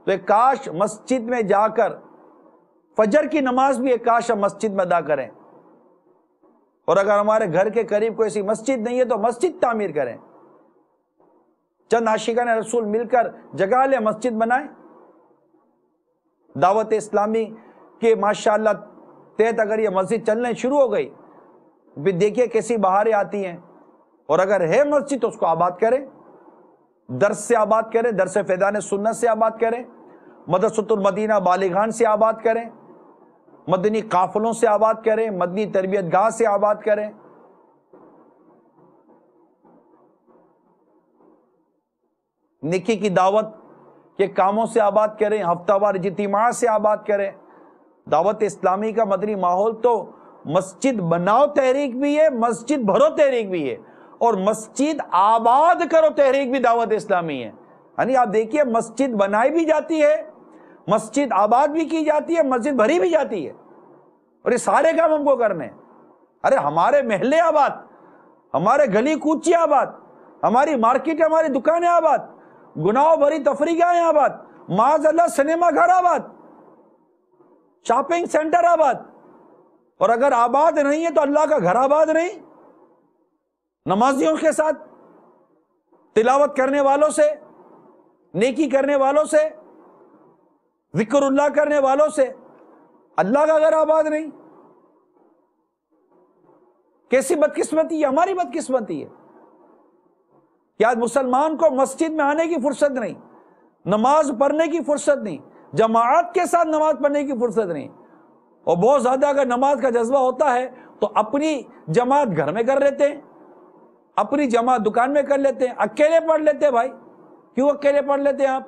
تو ایک کاش مسجد میں جا کر فجر کی نماز بھی ایک کاش ہم مسجد میں ادا کریں، اور اگر ہمارے گھر کے قریب کوئی ایسی مسجد نہیں ہے تو مسجد تعمیر کریں، چند عاشقان رسول مل کر جگہ لے مسجد بنائیں۔ دعوت اسلامی کے ماشاءاللہ تحت اگر یہ مسجد چلنے شروع ہو گئی، پھر دیکھیے کیسی بہاریں آتی ہیں، اور اگر ہے مسجد تو اس کو آباد کریں، درس سے آباد کریں، درس فیضان سنت سے آباد کریں، مدرسۃ المدینہ بالغان سے آباد کریں، مدنی قافلوں سے آباد کریں، مدنی تربیت گاہ سے آباد کریں۔ نیکی کی دعوت کے کاموں سے آباد کریں، ہفتہ وار اجتماع سے آباد کریں۔ دعوت اسلامی کا مدنی ماحول تو مسجد بناؤ تحریک بھی ہے، مسجد بھرو تحریک بھی ہے، اور مسجد آباد کرو تحریک بھی دعوت اسلامی ہے۔ یعنی آپ دیکھیے مسجد بنائی بھی جاتی ہے، مسجد آباد بھی کی جاتی ہے، مسجد بھری بھی جاتی ہے، اور یہ سارے کام ہم کو کرنے ہیں۔ ارے ہمارے محلے آباد، ہمارے گلی کوچے آباد، ہماری مارکیٹ، ہماری دکانیں آباد، گناہوں بھری تفریحیں آباد، معاذ اللہ سنیما گھر آباد، شاپنگ سینٹر آباد، اور اگر آباد نہیں ہے تو اللہ کا گھر آباد نہیں۔ نمازیوں کے ساتھ، تلاوت کرنے والوں سے، نیکی کرنے والوں سے، ذکر اللہ کرنے والوں سے اللہ کا گھر آباد نہیں؟ کیسی بدقسمتی ہے، ہماری بدقسمتی ہے کہ آج مسلمان کو مسجد میں آنے کی فرصت نہیں، نماز پڑھنے کی فرصت نہیں، جماعت کے ساتھ نماز پڑھنے کی فرصت نہیں، اور بہت زیادہ اگر نماز کا جذبہ ہوتا ہے تو اپنی جماعت گھر میں کر لیتے ہیں، اپنی جماعت دکان میں کر لیتے ہیں، اکیلے پڑھ لیتے ہیں۔ بھائی کیوں اکیلے پڑھ لیتے ہیں آپ؟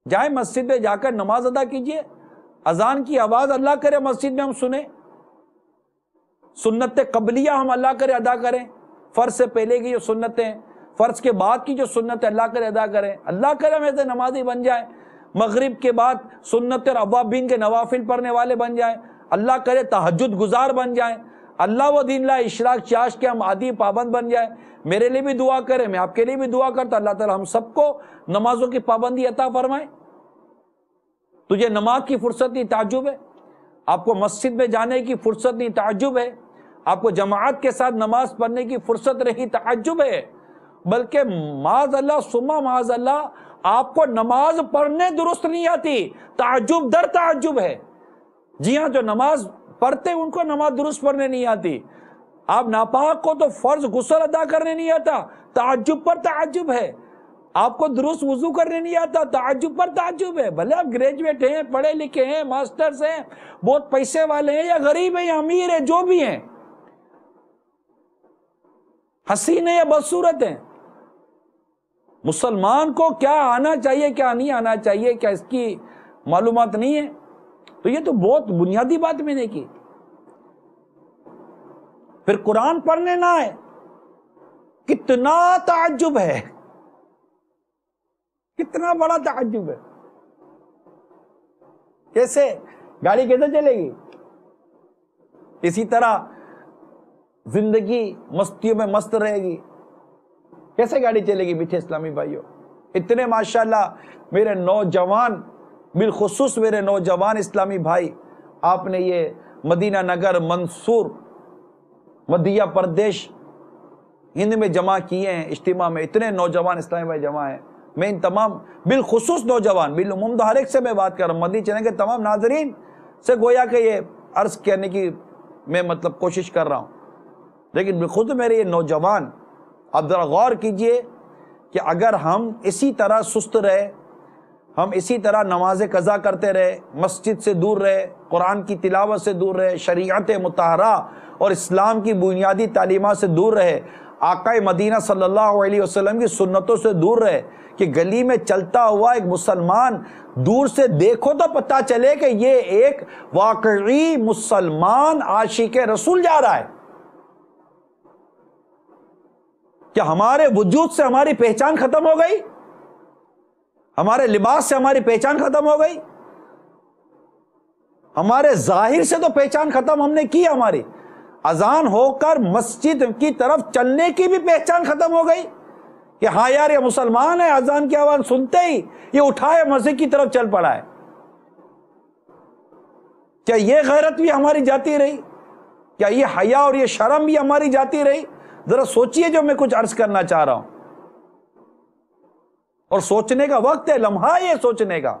جائیں مسجد میں جا کر نماز ادا کیجئے، اذان کی آواز اللہ کرے مسجد میں ہم سنیں، سنت قبلیہ ہم اللہ کرے ادا کریں، فرض سے پہلے کی جو سنتیں، فرض کے بعد کی جو سنتیں اللہ کرے ادا کریں، اللہ کرے ہم ایسے نمازی بن جائیں، مغرب کے بعد سنت اور اوابین کے نوافل پڑھنے والے بن جائیں، اللہ کرے تہجد گزار بن جائیں، اللہ و دین لا اشراک چاش کے ہم عادی پابند بن جائیں۔ میرے لیے بھی دعا کریں، میں آپ کے لیے بھی دعا کرتا، اللہ تعالی ہم سب کو نمازوں کی پابندی عطا فرمائے۔ تجھے نماز کی فرصت نہیں، تعجب ہے؟ آپ کو مسجد میں جانے کی فرصت نہیں، تعجب ہے؟ آپ کو جماعت کے ساتھ نماز پڑھنے کی فرصت نہیں، تعجب ہے؟ بلکہ معاذ اللہ ثم معاذ اللہ آپ کو نماز پڑھنے درست نہیں آتی، تعجب در تعجب ہے۔ جی ہاں، جو نماز پڑھتے ان کو نماز درست پڑھنے نہیں آتی، آپ ناپاک کو تو فرض غسل ادا کرنے نہیں آتا، تعجب پر تعجب ہے۔ آپ کو درست وضو کرنے نہیں آتا، تعجب پر تعجب ہے۔ بھلے آپ گریجویٹ ہیں، پڑھے لکھے ہیں، ماسٹرز ہیں، بہت پیسے والے ہیں، یا غریب ہیں یا امیر ہیں، جو بھی ہیں، حسین ہیں یا بدصورت ہیں، مسلمان کو کیا آنا چاہیے کیا نہیں آنا چاہیے، کیا اس کی معلومات نہیں ہے؟ تو یہ تو بہت بنیادی بات میں نے کی۔ پھر قرآن پڑھنے نہ آئے، کتنا تعجب ہے، کتنا بڑا تعجب ہے۔ کیسے گاڑی کیسے چلے گی؟ اسی طرح زندگی مستیوں میں مست رہے گی، کیسے گاڑی چلے گی؟ میٹھے اسلامی بھائیوں، اتنے ماشاءاللہ میرے نوجوان، بالخصوص میرے نوجوان اسلامی بھائی، آپ نے یہ مدینہ نگر، منصور، مدھیہ پردیش، ہند میں جمع کیے ہیں اجتماع میں، اتنے نوجوان اسلامی بھائی جمع ہیں۔ میں ان تمام بالخصوص نوجوان، بالعموم ہر ایک سے میں بات کر رہا ہوں، مدنی چینل کے تمام ناظرین سے گویا کہ یہ عرض کرنے کی میں کوشش کر رہا ہوں، لیکن خود میرے یہ نوجوان، آپ ذرا غور کیجئے کہ اگر ہم اسی طرح سست رہے، ہم اسی طرح نماز قضا کرتے رہے، مسجد سے دور رہے، قرآن کی تلاوت سے دور رہے، شریعت مطہرہ اور اسلام کی بنیادی تعلیمات سے دور رہے، آقا مدینہ صلی اللہ علیہ وسلم کی سنتوں سے دور رہے، کہ گلی میں چلتا ہوا ایک مسلمان دور سے دیکھو تو پتہ چلے کہ یہ ایک واقعی مسلمان عاشق رسول جا رہا ہے، کیا ہمارے وجود سے ہماری پہچان ختم ہو گئی؟ ہمارے لباس سے ہماری پہچان ختم ہو گئی؟ ہمارے ظاہر سے تو پہچان ختم ہم نے کی، ہماری اذان ہو کر مسجد کی طرف چلنے کی بھی پہچان ختم ہو گئی کہ ہاں یار یہ مسلمان ہے، اذان کی آواز سنتے ہی یہ اٹھائے مسجد کی طرف چل پڑا ہے۔ کیا یہ غیرت بھی ہماری جاتی رہی؟ کیا یہ حیا اور یہ شرم بھی ہماری جاتی رہی؟ ذرا سوچئے جو میں کچھ عرض کرنا چاہ رہا ہوں، اور سوچنے کا وقت ہے، لمحہ یہ سوچنے کا۔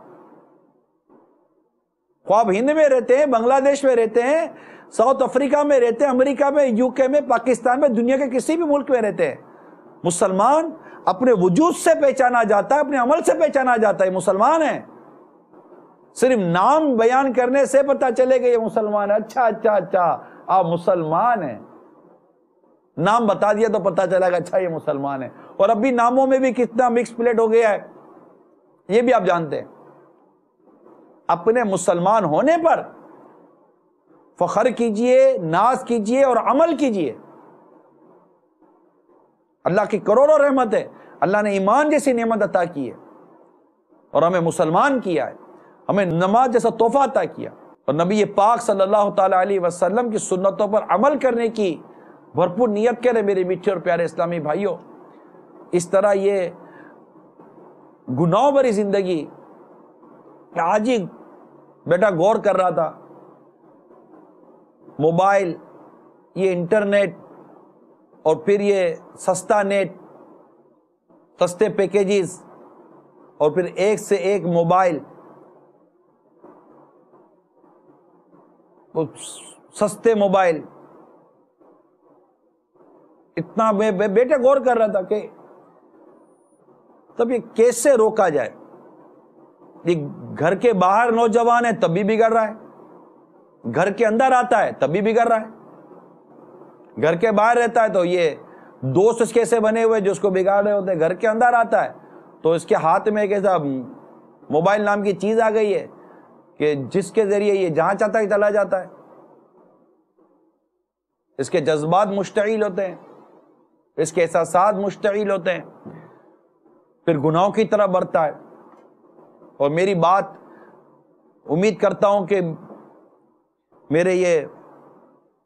خواب ہند میں رہتے ہیں، بنگلہ دیش میں رہتے ہیں، ساؤتھ افریقہ میں رہتے ہیں، امریکہ میں، یو کے میں، پاکستان میں، دنیا کے کسی بھی ملک میں رہتے ہیں، مسلمان اپنے وجود سے پہچانا جاتا ہے، اپنے عمل سے پہچانا جاتا ہے، مسلمان ہے۔ صرف نام بیان کرنے سے پتہ چلے کہ یہ مسلمان ہے، اچھا اچھا اچھا آپ مسلمان ہیں، نام بتا دیا تو پتہ چلا کہ اچھا یہ مسلمان ہے۔ اور اب بھی ناموں میں بھی کتنا مکس پلیٹ ہو گیا ہے، یہ بھی آپ جانتے ہیں۔ اپنے مسلمان ہونے پر فخر کیجئے، ناز کیجئے اور عمل کیجئے۔ اللہ کی کروڑوں رحمت ہے، اللہ نے ایمان جیسی نعمت عطا کی ہے اور ہمیں مسلمان کیا ہے، ہمیں نماز جیسا تحفہ عطا کیا، اور نبی پاک صلی اللہ تعالی علیہ وسلم کی سنتوں پر عمل کرنے کی بھرپور نیت کرے میرے میٹھے اور پیارے اسلامی بھائیوں۔ اس طرح یہ گناہوں بھری زندگی، آج ہی بیٹا غور کر رہا تھا، موبائل، یہ انٹرنیٹ اور پھر یہ سستا نیٹ، سستے پیکیجز، اور پھر ایک سے ایک موبائل، سستے موبائل. اتنا بیٹے غور کر رہا تھا کہ تب یہ کیسے روکا جائے. یہ گھر کے باہر نوجوان ہے تب بھی بگڑ رہا ہے، گھر کے اندر آتا ہے تب بھی بگڑ رہا ہے. گھر کے باہر رہتا ہے تو یہ دوست اس کے سے بنے ہوئے جو اس کو بگاڑ رہے ہوتے ہیں. گھر کے اندر آتا ہے تو اس کے ہاتھ میں ایک ایسا موبائل نام کی چیز آ گئی ہے کہ جس کے ذریعے یہ جہاں چاہتا ہے چلا جاتا ہے. اس کے جذبات مشتعل ہوتے ہیں، اس کے احساسات مشتعل ہوتے ہیں، پھر گناہوں کی طرف بڑھتا ہے. اور میری بات امید کرتا ہوں کہ میرے یہ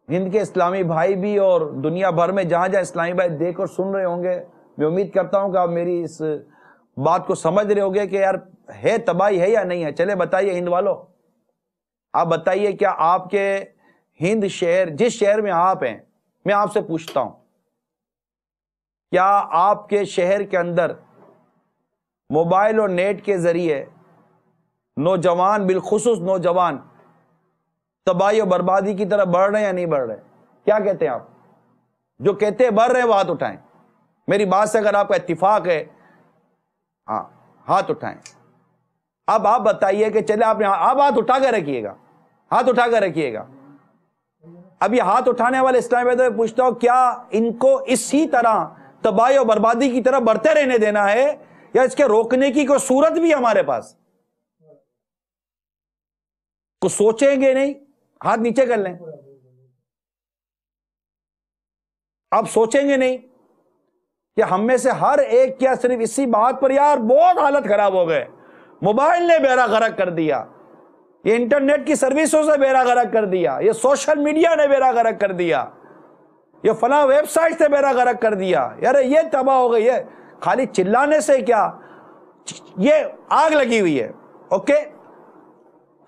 ہند کے اسلامی بھائی بھی اور دنیا بھر میں جہاں جہاں اسلامی بھائی دیکھ اور سن رہے ہوں گے، میں امید کرتا ہوں کہ آپ میری اس بات کو سمجھ رہے ہوگے کہ یار ہے تباہی ہے یا نہیں ہے. چلے بتائیے ہند والوں، آپ بتائیے کیا آپ کے ہند شہر، جس شہر میں آپ ہیں، میں آپ سے پوچھتا ہوں کیا آپ کے شہر کے اندر موبائل اور نیٹ کے ذریعے نوجوان، بالخصوص نوجوان، تباہی و بربادی کی طرف بڑھ رہے ہیں یا نہیں بڑھ رہے؟ کیا کہتے ہیں آپ؟ جو کہتے ہیں بڑھ رہے ہیں وہ ہاتھ اٹھائیں. میری بات سے اگر آپ کا اتفاق ہے، ہاں ہاتھ اٹھائیں. اب آپ بتائیے کہ چلے آپ ہاتھ اٹھا کے رکھیے گا، ہاتھ اٹھا کے رکھیے گا. اب یہ ہاتھ اٹھانے والے اسلامی بھائی میں پوچھتا ہوں کیا ان کو اسی طرح تباہی و بربادی کی طرف بڑھتے رہنے دینا ہے یا اس کے روکنے کی کوئی صورت بھی ہمارے پاس؟ کچھ سوچیں گے نہیں؟ ہاتھ نیچے کر لیں. آپ سوچیں گے نہیں کہ ہم میں سے ہر ایک کیا صرف اسی بات پر یار بہت حالت خراب ہو گئے، موبائل نے بیڑا غرق کر دیا، یہ انٹرنیٹ کی سروسوں سے بیڑا غرق کر دیا، یہ سوشل میڈیا نے بیڑا غرق کر دیا، یہ فلاں ویب سائٹ سے بیڑا غرق کر دیا، یار یہ تباہ ہو گئی ہے. خالی چلانے سے کیا، یہ آگ لگی ہوئی ہے. اوکے،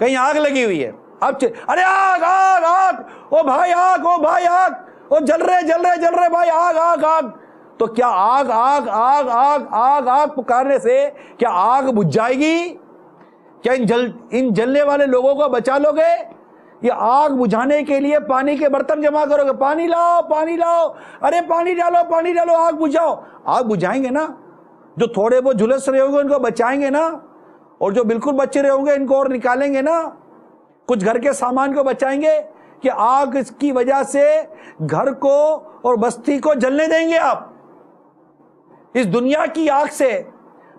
کہیں آگ لگی ہوئی ہے، اب ارے آگ آگ آگ، او بھائی آگ، او بھائی آگ، او جل رہے بھائی، آگ آگ آگ. تو کیا آگ آگ آگ آگ آگ آگ پکارنے سے کیا آگ بجھ جائے گی؟ کیا ان جلنے والے لوگوں کو بچا لو گے؟ یہ آگ بجھانے کے لیے پانی کے برتن جمع کرو گے، پانی لاؤ پانی لاؤ، ارے پانی ڈالو، آگ بجھاؤ. آگ بجھائیں گے نا؟ جو تھوڑے وہ جھلس رہے ہوں گے ان کو بچائیں گے نا، اور جو بالکل بچے رہے ہوں گے ان کو اور نکالیں گے نا، کچھ گھر کے سامان کو بچائیں گے کہ آگ اس کی وجہ سے گھر کو اور بستی کو جلنے دیں گے؟ آپ اس دنیا کی آگ سے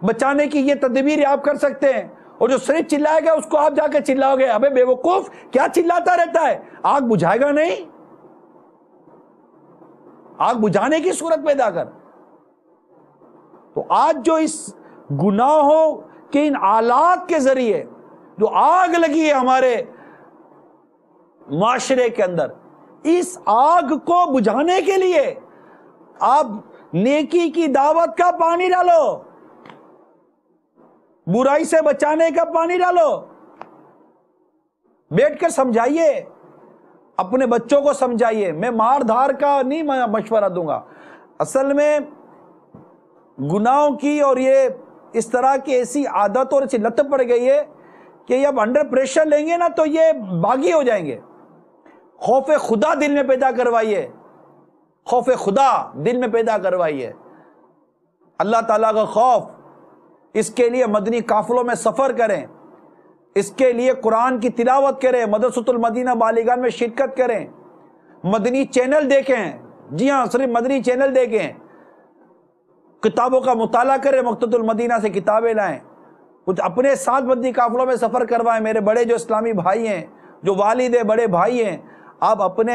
بچانے کی یہ تدبیر آپ کر سکتے ہیں، اور جو صرف چلائے گا اس کو آپ جا کے چلاؤ گے ابے بے وقوف کیا چلاتا رہتا ہے، آگ بجھائے گا نہیں. آگ بجھانے کی صورت پیدا کر. تو آج جو اس گناہوں کے ان آلات کے ذریعے جو آگ لگی ہے ہمارے معاشرے کے اندر، اس آگ کو بجھانے کے لیے آپ نیکی کی دعوت کا پانی ڈالو، برائی سے بچانے کا پانی ڈالو. بیٹھ کر سمجھائیے، اپنے بچوں کو سمجھائیے. میں مار دھار کا نہیں مشورہ دوں گا. اصل میں گناہوں کی اور یہ اس طرح کی ایسی عادت اور ایسی لت پڑ گئی ہے کہ یہ اب انڈر پریشر لیں گے نا تو یہ باغی ہو جائیں گے. خوف خدا دل میں پیدا کروائیے، خوف خدا دل میں پیدا کروائیے، اللہ تعالیٰ کا خوف. اس کے لیے مدنی قافلوں میں سفر کریں، اس کے لیے قرآن کی تلاوت کریں، مدرسۃ المدینہ بالیگان میں شرکت کریں، مدنی چینل دیکھیں. جی ہاں، صرف مدنی چینل دیکھیں، کتابوں کا مطالعہ کریں، مکتبۃ المدینہ سے کتابیں لائیں، کچھ اپنے ساتھ مدنی قافلوں میں سفر کروائیں. میرے بڑے جو اسلامی بھائی ہیں، جو والد ہیں، بڑے بھائی ہیں، آپ اپنے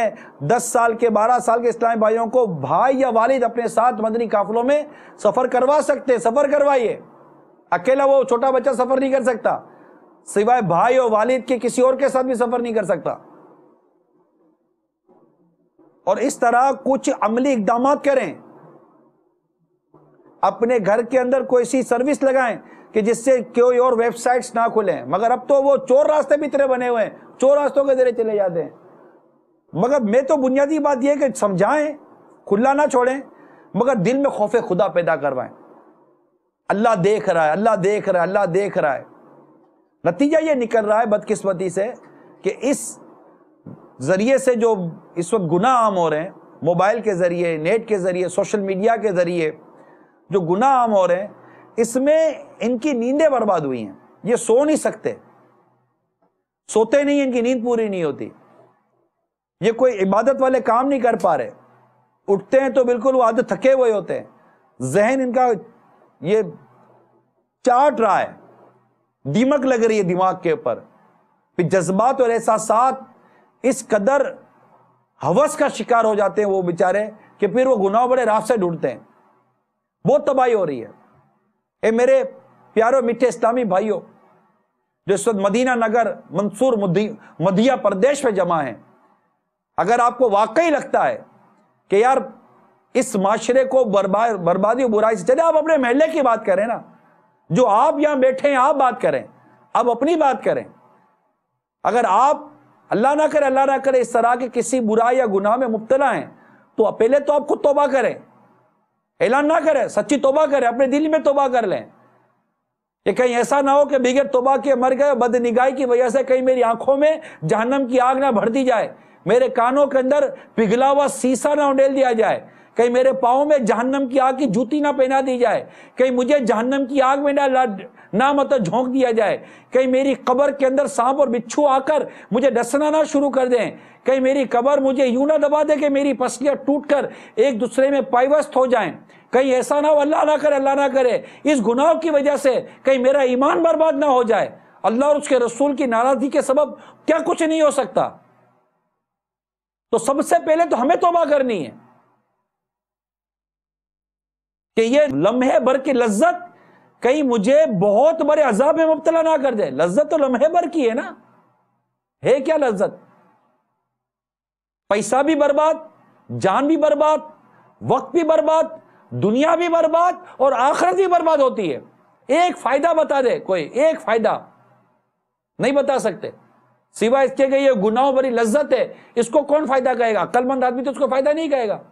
10 سال کے 12 سال کے اسلامی بھائیوں کو بھائی یا والد اپنے ساتھ مدنی قافلوں میں سفر کروا سکتے ہیں، سفر کروائیے. اکیلا وہ چھوٹا بچہ سفر نہیں کر سکتا، سوائے بھائی اور والد کے کسی اور کے ساتھ بھی سفر نہیں کر سکتا. اور اس طرح کچھ عملی اقدامات کریں. اپنے گھر کے اندر کوئی سی سروس لگائیں کہ جس سے کوئی اور ویب سائٹس نہ کھلیں. مگر اب تو وہ چور راستے بھی اتنے بنے ہوئے ہیں، چور راستوں کے ذریعے چلے جاتے ہیں. مگر میں تو بنیادی بات یہ کہ سمجھائیں، کھلا نہ چھوڑیں، مگر دل میں خوف خدا پیدا کروائیں اللہ دیکھ رہا ہے، اللہ دیکھ رہا ہے، اللہ دیکھ رہا ہے۔ نتیجہ یہ نکل رہا ہے بدقسمتی سے کہ اس ذریعے سے جو اس وقت گناہ عام ہو رہے ہیں، موبائل کے ذریعے، نیٹ کے ذریعے، سوشل میڈیا کے ذریعے جو گناہ عام ہو رہے ہیں، اس میں ان کی نیندیں برباد ہوئی ہیں۔ یہ سو نہیں سکتے، سوتے نہیں، ان کی نیند پوری نہیں ہوتی، یہ کوئی عبادت والے کام نہیں کر پا رہے، اٹھتے ہیں تو بالکل وہ آدھے تھکے ہوئے ہوتے ہیں، ذہن ان کا یہ چاٹ رہا ہے، دیمک لگ رہی ہے دماغ کے اوپر، پھر جذبات اور احساسات اس قدر ہوس کا شکار ہو جاتے ہیں وہ بیچارے کہ پھر وہ گناہ بڑے راستے ڈھونڈتے ہیں۔ بہت تباہی ہو رہی ہے۔ اے میرے پیارو میٹھے اسلامی بھائیوں جو اس وقت مدینہ نگر منصور مدھیہ پردیش میں جمع ہیں، اگر آپ کو واقعی لگتا ہے کہ یار اس معاشرے کو بربادی و برائی سے، چلے آپ اپنے محلے کی بات کریں نا، جو آپ یہاں بیٹھے ہیں آپ بات کریں، آپ اپنی بات کریں۔ اگر آپ اللہ نہ کرے اس طرح کے کسی برائی یا گناہ میں مبتلا ہیں تو پہلے تو آپ خود توبہ کریں، اعلان نہ کریں، سچی توبہ کریں، اپنے دل میں توبہ کر لیں۔ کہ کہیں ایسا نہ ہو کہ بغیر توبہ کے مر گئے، بد نگاہی کی وجہ سے کہیں میری آنکھوں میں جہنم کی آگ نہ بھر دی جائے، میرے کانوں کے اندر پگھلا ہوا سیسا نہ اڈیل دیا جائے، کہیں میرے پاؤں میں جہنم کی آگ کی جوتی نہ پہنا دی جائے، کہیں مجھے جہنم کی آگ میں نہ مطلب جھونک دیا جائے، کہیں میری قبر کے اندر سانپ اور بچھو آ کر مجھے ڈسنا نہ شروع کر دیں، کہیں میری قبر مجھے یوں نہ دبا دے کہ میری پسلیاں ٹوٹ کر ایک دوسرے میں پائیوست ہو جائیں، کہیں ایسا نہ ہو، اللہ نہ کرے اس گناہ کی وجہ سے کہیں میرا ایمان برباد نہ ہو جائے۔ اللہ اور اس کے رسول کی ناراضگی کے سبب کیا کچھ نہیں ہو سکتا؟ تو سب سے پہلے تو ہمیں توبہ کرنی ہے کہ یہ لمحے بھر کی لذت کہیں مجھے بہت بڑے عذاب میں مبتلا نہ کر دے۔ لذت تو لمحے بھر کی ہے نا، ہے کیا لذت؟ پیسہ بھی برباد، جان بھی برباد، وقت بھی برباد، دنیا بھی برباد اور آخرت بھی برباد ہوتی ہے۔ ایک فائدہ بتا دے کوئی، ایک فائدہ نہیں بتا سکتے سوائے اس کے کہ یہ گناہوں بھری لذت ہے، اس کو کون فائدہ کہے گا؟ عقل مند آدمی تو اس کو فائدہ نہیں کہے گا۔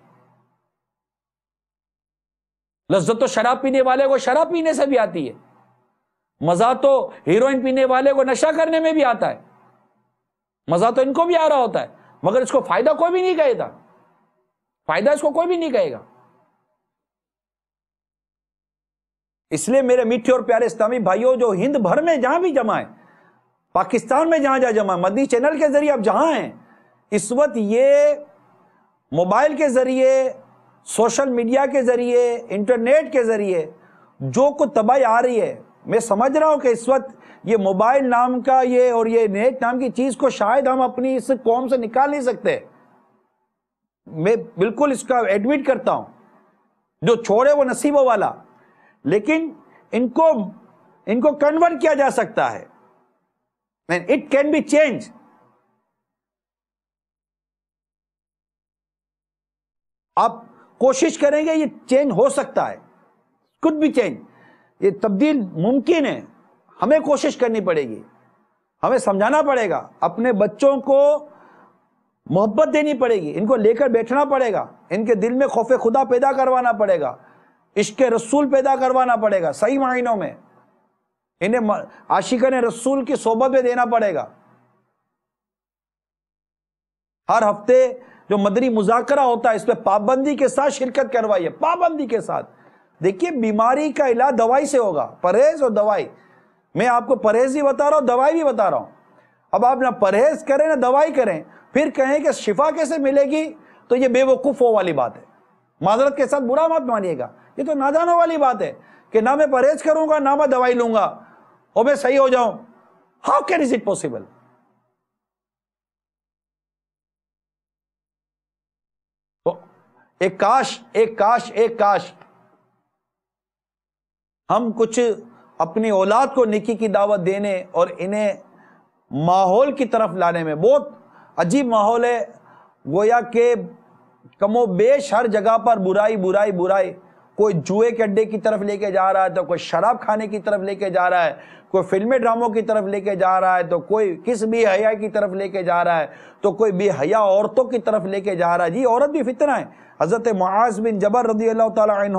لذت تو شراب پینے والے کو شراب پینے سے بھی آتی ہے، مزہ تو ہیروئن پینے والے کو نشہ کرنے میں بھی آتا ہے، مزہ تو ان کو بھی آ رہا ہوتا ہے، مگر اس کو فائدہ کوئی بھی نہیں کہے گا، فائدہ اس کو کوئی بھی نہیں کہے گا۔ اس لیے میرے میٹھے اور پیارے اسلامی بھائیوں جو ہند بھر میں جہاں بھی جمع ہیں، پاکستان میں جہاں جمع ہیں، مدنی چینل کے ذریعے آپ جہاں ہیں، اس وقت یہ موبائل کے ذریعے، سوشل میڈیا کے ذریعے، انٹرنیٹ کے ذریعے جو کچھ تباہی آ رہی ہے، میں سمجھ رہا ہوں کہ اس وقت یہ موبائل نام کا اور یہ نیٹ نام کی چیز کو شاید ہم اپنی اس قوم سے نکال نہیں سکتے، میں بالکل اس کا ایڈمٹ کرتا ہوں، جو چھوڑے وہ نصیبوں والا، لیکن ان کو کنورٹ کیا جا سکتا ہے، اٹ کین بی چینج۔ آپ کوشش کریں گے یہ چینج ہو سکتا ہے، کچھ بھی چینج، یہ تبدیل ممکن ہے، ہمیں کوشش کرنی پڑے گی، ہمیں سمجھانا پڑے گا، اپنے بچوں کو محبت دینی پڑے گی، ان کو لے کر بیٹھنا پڑے گا، ان کے دل میں خوف خدا پیدا کروانا پڑے گا، عشق رسول پیدا کروانا پڑے گا، صحیح معنوں میں انہیں عاشقان رسول کی صحبت میں دینا پڑے گا۔ ہر ہفتے جو مدنی مذاکرہ ہوتا ہے اس پہ پابندی کے ساتھ شرکت کروائیے، پابندی کے ساتھ۔ دیکھیے بیماری کا علاج دوائی سے ہوگا، پرہیز اور دوائی، میں آپ کو پرہیز بھی بتا رہا ہوں، دوائی بھی بتا رہا ہوں۔ اب آپ نہ پرہیز کریں نہ دوائی کریں، پھر کہیں کہ شفا کیسے ملے گی، تو یہ بے وقوفوں والی بات ہے، معذرت کے ساتھ برا مت مانیے گا، یہ تو نادانوں والی بات ہے کہ نہ میں پرہیز کروں گا نہ میں دوائی لوں گا اور میں صحیح ہو جاؤں۔ How can is it possible? ایک کاش ہم کچھ اپنی اولاد کو نیکی کی دعوت دینے اور انہیں ماحول کی طرف لانے میں، بہت عجیب ماحول ہے، گویا کہ کم و بیش ہر جگہ پر برائی برائی برائی، کوئی جوئے کے اڈے کی طرف لے کے جا رہا ہے تو کوئی شراب کھانے کی طرف لے کے جا رہا ہے، کوئی فلمی ڈراموں کی طرف لے کے جا رہا ہے، تو کوئی کس بے حیا کی طرف لے کے جا رہا ہے، تو کوئی بے حیا عورتوں کی طرف لے کے جا رہا ہے۔ جی عورت بھی فتنہ ہے۔ حضرت معاذ بن جبل رضی اللہ تعالی عنہ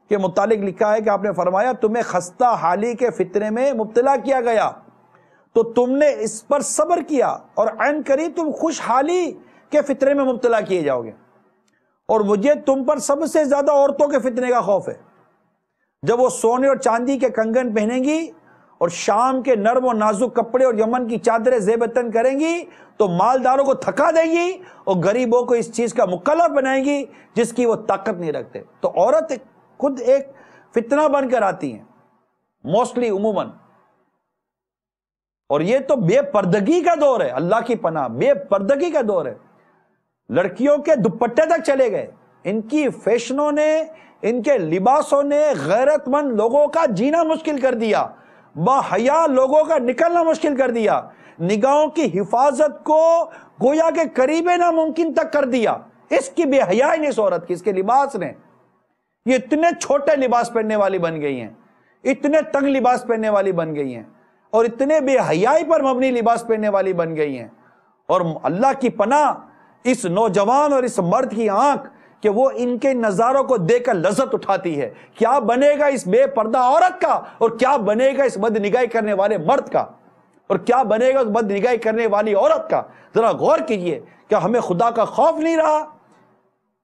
کے متعلق لکھا ہے کہ آپ نے فرمایا تمہیں خستہ حالی کے فتنے میں مبتلا کیا گیا تو تم نے اس پر صبر کیا اور عین قریب تم خوشحالی کے فتنے میں مبتلا کیے جاؤ گے، اور مجھے تم پر سب سے زیادہ عورتوں کے فتنے کا خوف ہے۔ جب وہ سونے اور چاندی کے کنگن پہنیں گی اور شام کے نرم و نازک کپڑے اور یمن کی چادریں زیب تن کریں گی تو مالداروں کو تھکا دیں گی اور غریبوں کو اس چیز کا مکلف بنائیں گی جس کی وہ طاقت نہیں رکھتے۔ تو عورت خود ایک فتنہ بن کر آتی ہیں موسٹلی، عموماً، اور یہ تو بے پردگی کا دور ہے، اللہ کی پناہ، بے پردگی کا دور ہے۔ لڑکیوں کے دوپٹے تک چلے گئے، ان کی فیشنوں نے، ان کے لباسوں نے غیرت مند لوگوں کا جینا مشکل کر دیا، با حیا لوگوں کا نکلنا مشکل کر دیا، نگاہوں کی حفاظت کو گویا کے قریب ناممکن تک کر دیا۔ اس کی بے حیائی نہیں، اس عورت کی، اس کے لباس نے، یہ اتنے چھوٹے لباس پہننے والی بن گئی ہیں، اتنے تنگ لباس پہننے والی بن گئی ہیں، اور اتنے بے حیائی پر مبنی لباس پہننے والی بن گئی ہیں۔ اور اللہ کی پناہ اس نوجوان اور اس مرد کی آنکھ کہ وہ ان کے نظاروں کو دیکھ کر لذت اٹھاتی ہے۔ کیا بنے گا اس بے پردہ عورت کا، اور کیا بنے گا اس بد نگاہی کرنے والے مرد کا، اور کیا بنے گا اس بد نگاہی کرنے والی عورت کا۔ ذرا غور کیجئے، کیا ہمیں خدا کا خوف نہیں رہا؟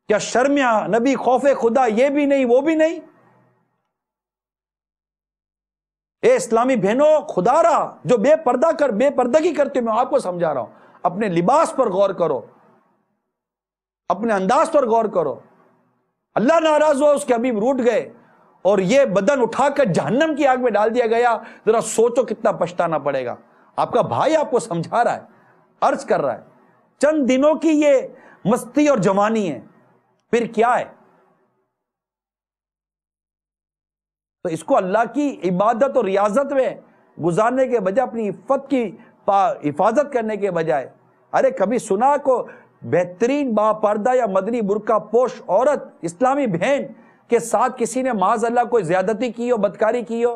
کیا شرم نبی، خوف خدا یہ بھی نہیں وہ بھی نہیں؟ اے اسلامی بہنوں، خدا رہا جو بے پردگی کرتے میں آپ کو سمجھا رہا ہوں، اپنے لباس پر غور کرو، اپنے انداز پر غور کرو۔ اللہ ناراض ہوا، اس کے حبیب روٹ گئے اور یہ بدن اٹھا کر جہنم کی آگ میں ڈال دیا گیا۔ ذرا سوچو کتنا پچھتانا پڑے گا۔ آپ کا بھائی آپ کو سمجھا رہا ہے، عرض کر رہا ہے، چند دنوں کی یہ مستی اور جوانی ہے، پھر کیا ہے؟ تو اس کو اللہ کی عبادت اور ریاضت میں گزارنے کے بجائے، اپنی عفت کی حفاظت کرنے کے بجائے، ارے کبھی سنا کو بہترین با پردہ یا مدنی برقع پوش عورت، اسلامی بہن کے ساتھ کسی نے معاذ اللہ کوئی زیادتی کی ہو، بدکاری کی ہو؟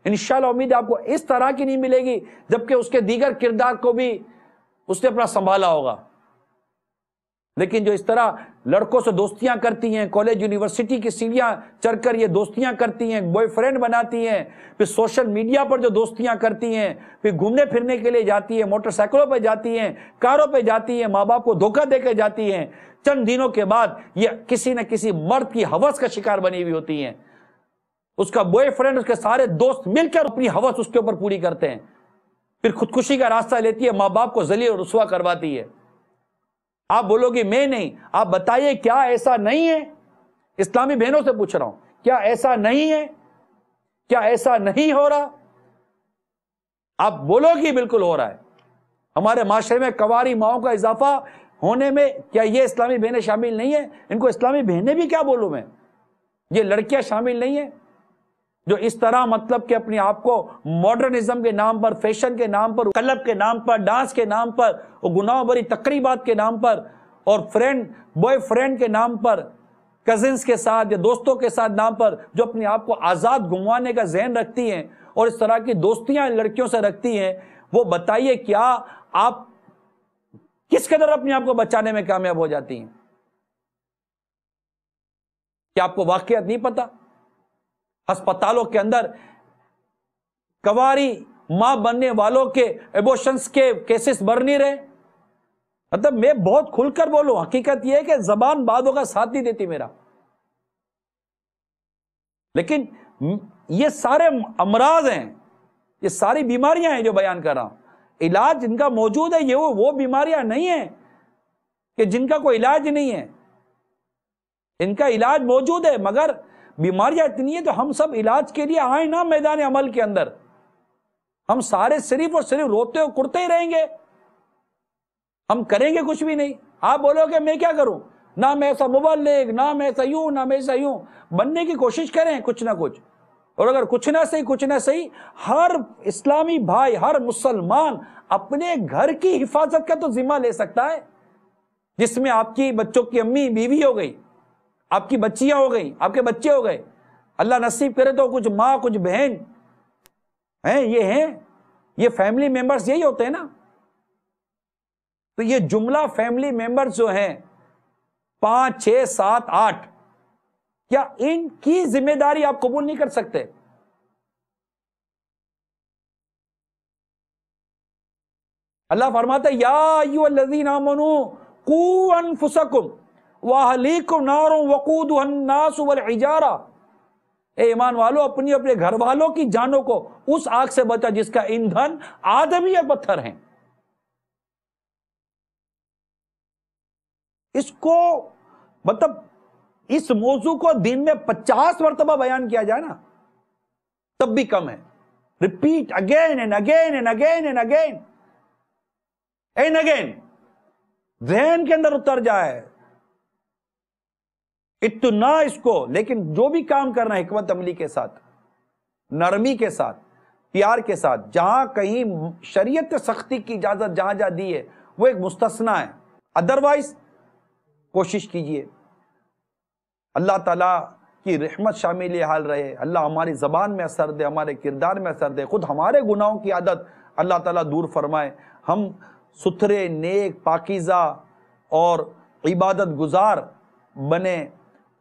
انشاءاللہ امید آپ کو اس طرح کی نہیں ملے گی، جبکہ اس کے دیگر کردار کو بھی اس نے اپنا سنبھالا ہوگا۔ لیکن جو اس طرح لڑکوں سے دوستیاں کرتی ہیں، کالج یونیورسٹی کی سیڑھیاں چڑھ کر یہ دوستیاں کرتی ہیں، بوائے فرینڈ بناتی ہیں، پھر سوشل میڈیا پر جو دوستیاں کرتی ہیں، پھر گھومنے پھرنے کے لیے جاتی ہیں، موٹر سائیکلوں پہ جاتی ہیں، کاروں پہ جاتی ہیں، ماں باپ کو دھوکہ دے کے جاتی ہیں، چند دنوں کے بعد یہ کسی نہ کسی مرد کی ہوس کا شکار بنی ہوئی ہوتی ہیں۔ اس کا بوائے فرینڈ، اس کے سارے دوست مل کر اپنی ہوس اس کے اوپر پوری کرتے ہیں، پھر خودکشی کا راستہ لیتی ہے، ماں باپ کو ذلیل اور رسوا کرواتی ہے۔ آپ بولو گے میں نہیں، آپ بتائیے کیا ایسا نہیں ہے؟ اسلامی بہنوں سے پوچھ رہا ہوں، کیا ایسا نہیں ہے؟ کیا ایسا نہیں ہو رہا؟ آپ بولو گی بالکل ہو رہا ہے۔ ہمارے معاشرے میں کنواری ماؤں کا اضافہ ہونے میں کیا یہ اسلامی بہنیں شامل نہیں ہیں؟ ان کو اسلامی بہنیں بھی کیا بولوں میں؟ یہ لڑکیاں شامل نہیں ہیں جو اس طرح مطلب کہ اپنے آپ کو ماڈرنزم کے نام پر، فیشن کے نام پر، کلب کے نام پر، ڈانس کے نام پر، اور گناہ بری تقریبات کے نام پر، اور بوائے فرینڈ کے نام پر، کزنس کے ساتھ یا دوستوں کے ساتھ نام پر، جو اپنے آپ کو آزاد گھموانے کا ذہن رکھتی ہیں اور اس طرح کی دوستیاں لڑکیوں سے رکھتی ہیں، وہ بتائیے کیا آپ کس قدر اپنے آپ کو بچانے میں کامیاب ہو جاتی ہیں؟ کیا آپ کو واقعات نہیں پتا؟ ہسپتالوں کے اندر کنواری ماں بننے والوں کے ایبورشنز کے کیسز بڑھ نہیں رہے۔ مطلب میں بہت کھل کر بولوں، حقیقت یہ ہے کہ زبان بعدوں کا ساتھ نہیں دیتی میرا، لیکن یہ سارے امراض ہیں، یہ ساری بیماریاں ہیں جو بیان کر رہا ہوں، علاج جن کا موجود ہے، یہ وہ بیماریاں نہیں ہیں کہ جن کا کوئی علاج نہیں ہے، ان کا علاج موجود ہے، مگر بیماریاں اتنی ہیں تو ہم سب علاج کے لیے آئیں نا میدان عمل کے اندر، ہم سارے صرف اور صرف روتے اور کرتے ہی رہیں گے، ہم کریں گے کچھ بھی نہیں۔ آپ بولو کہ میں کیا کروں، نہ میں ایسا مبلغ، نہ میں ایسا یوں، نہ میں ایسا یوں، بننے کی کوشش کریں کچھ نہ کچھ، اور اگر کچھ نہ صحیح، ہر اسلامی بھائی، ہر مسلمان اپنے گھر کی حفاظت کا تو ذمہ لے سکتا ہے، جس میں آپ کی بچوں کی امی بیوی ہو گئی، آپ کی بچیاں ہو گئی، آپ کے بچے ہو گئے، اللہ نصیب کرے تو کچھ ماں کچھ بہن ہیں، یہ فیملی ممبرز یہی ہوتے ہیں نا۔ تو یہ جملہ فیملی ممبرز جو ہیں 5 6 7 8، کیا ان کی ذمہ داری آپ قبول نہیں کر سکتے؟ اللہ فرماتا ہے یا ایھا الذین آمنوا قوا انفسکم واہلیکم نار وقودھا الناس والحجارہ، اے ایمان والو اپنی اپنے گھر والوں کی جانوں کو اس آگ سے بچا جس کا ایندھن آدمی اور پتھر ہیں۔ اس کو مطلب اس موضوع کو دن میں 50 مرتبہ بیان کیا جائے نا تب بھی کم ہے۔ Repeat again and again and again and again and again, ذہن کے اندر اتر جائے اتنا اس کو۔ لیکن جو بھی کام کرنا ہے حکمت عملی کے ساتھ، نرمی کے ساتھ، پیار کے ساتھ، جہاں کہیں شریعت سختی کی اجازت جہاں جہاں دی ہے وہ ایک مستثنا ہے، ادروائز کوشش کیجئے اللہ تعالیٰ کی رحمت شامل حال رہے، اللہ ہماری زبان میں اثر دے، ہمارے کردار میں اثر دے، خود ہمارے گناہوں کی عادت اللہ تعالیٰ دور فرمائے، ہم ستھرے، نیک، پاکیزہ اور عبادت گزار بنے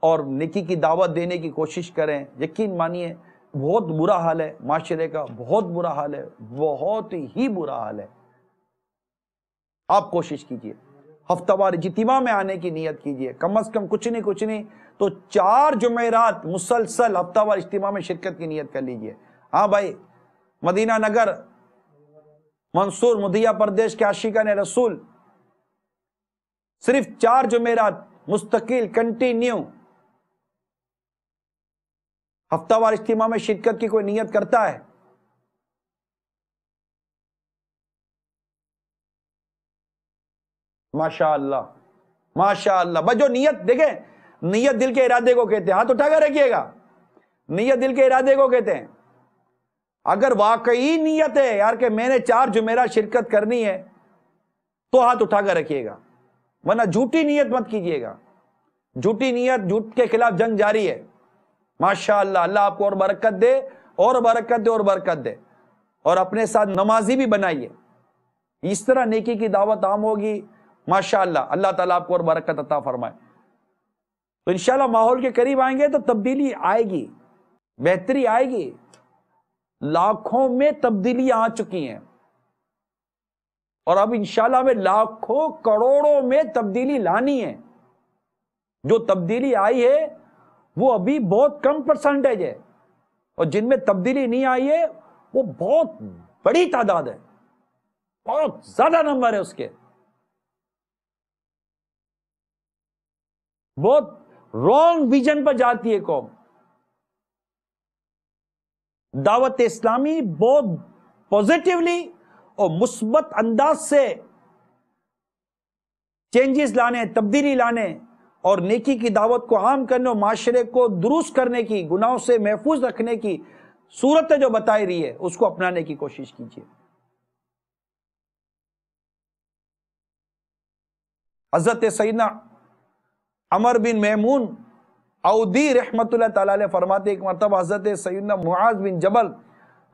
اور نیکی کی دعوت دینے کی کوشش کریں۔ یقین مانیے بہت برا حال ہے معاشرے کا، بہت برا حال ہے، بہت ہی برا حال ہے۔ آپ کوشش کیجئے، ہفتہ وار اجتماع میں آنے کی نیت کیجئے، کم از کم کچھ نہیں تو 4 جمعرات مسلسل ہفتہ وار اجتماع میں شرکت کی نیت کر لیجئے۔ ہاں بھائی، مدینہ نگر، منصور، مدھیہ پردیش کے عاشقان رسول، صرف 4 جمعرات مستقل کنٹینیو ہفتہ وار اجتماع میں شرکت کی کوئی نیت کرتا ہے؟ ماشاءاللہ ماشاءاللہ۔ بس جو نیت، دیکھیں نیت دل کے ارادے کو کہتے ہیں، ہاتھ اٹھا کر رکھیے گا، نیت دل کے ارادے کو کہتے ہیں۔ اگر واقعی نیت ہے یار کہ میں نے 4 جمعرات شرکت کرنی ہے تو ہاتھ اٹھا کر رکھیے گا، ورنہ جھوٹی نیت مت کیجیے گا۔ جھوٹی نیت، جھوٹ کے خلاف جنگ جاری ہے۔ ماشاءاللہ، اللہ آپ کو اور برکت دے اور برکت دے اور برکت دے، اور اپنے ساتھ نمازی بھی بنائیے، اس طرح نیکی کی دعوت عام ہوگی۔ ماشاءاللہ، اللہ تعالیٰ آپ کو اور برکت عطا فرمائے۔ تو انشاءاللہ ماحول کے قریب آئیں گے تو تبدیلی آئے گی، بہتری آئے گی۔ لاکھوں میں تبدیلی آ چکی ہیں اور اب انشاءاللہ ہمیں لاکھوں کروڑوں میں تبدیلی لانی ہے۔ جو تبدیلی آئی ہے وہ ابھی بہت کم پرسنٹیج ہے، اور جن میں تبدیلی نہیں آئی ہے وہ بہت بڑی تعداد ہے، بہت زیادہ نمبر ہے اس کے۔ بہت رانگ ویژن پر جاتی ہے قوم۔ دعوت اسلامی بہت پوزیٹیولی اور مثبت انداز سے چینجز لانے، تبدیلی لانے اور نیکی کی دعوت کو عام کرنے اور معاشرے کو درست کرنے کی، گناہوں سے محفوظ رکھنے کی صورتیں جو بتائی رہی ہے اس کو اپنانے کی کوشش کیجیے۔ حضرت سیدنا عمر بن میمون عودی رحمت اللہ تعالیٰ علیہ فرماتے، ایک مرتبہ حضرت سیدنا معاذ بن جبل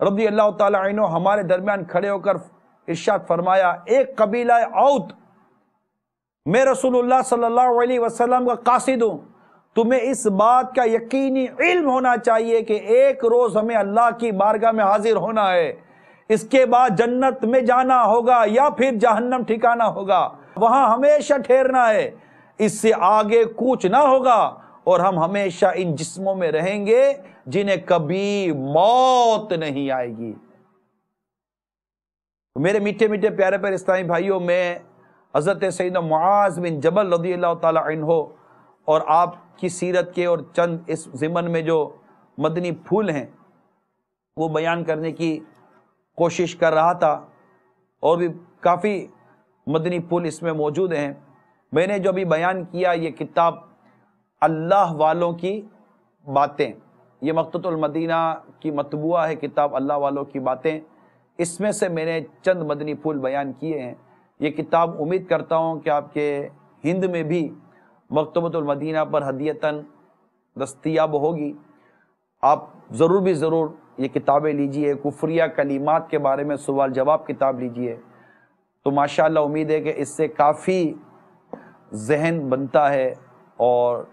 رضی اللہ تعالیٰ عنہ ہمارے درمیان کھڑے ہو کر ارشاد فرمایا، ایک قبیلہ عود، میں رسول اللہ صلی اللہ علیہ وسلم کا قاصد ہوں، تمہیں اس بات کا یقینی علم ہونا چاہیے کہ ایک روز ہمیں اللہ کی بارگاہ میں حاضر ہونا ہے، اس کے بعد جنت میں جانا ہوگا یا پھر جہنم ٹھکانا ہوگا، وہاں ہمیشہ ٹھہرنا ہے، اس سے آگے کوچ نہ ہوگا، اور ہم ہمیشہ ان جسموں میں رہیں گے جنہیں کبھی موت نہیں آئے گی۔ میرے میٹھے میٹھے پیارے پیارے اسلامی بھائیوں، میں حضرت سیدنا معاذ بن جبل رضی اللہ تعالی عنہ اور آپ کی سیرت کے اور چند اس ضمن میں جو مدنی پھول ہیں وہ بیان کرنے کی کوشش کر رہا تھا، اور بھی کافی مدنی پھول اس میں موجود ہیں۔ میں نے جو ابھی بیان کیا یہ کتاب اللہ والوں کی باتیں، یہ مقتۃ المدینہ کی مطبوعہ ہے کتاب اللہ والوں کی باتیں، اس میں سے میں نے چند مدنی پھول بیان کیے ہیں۔ یہ کتاب امید کرتا ہوں کہ آپ کے ہند میں بھی مکتبۃ المدینہ پر ہدیتاً دستیاب ہوگی، آپ ضرور بھی ضرور یہ کتابیں لیجئے۔ کفریہ کلمات کے بارے میں سوال جواب کتاب لیجئے، تو ماشاءاللہ امید ہے کہ اس سے کافی ذہن بنتا ہے اور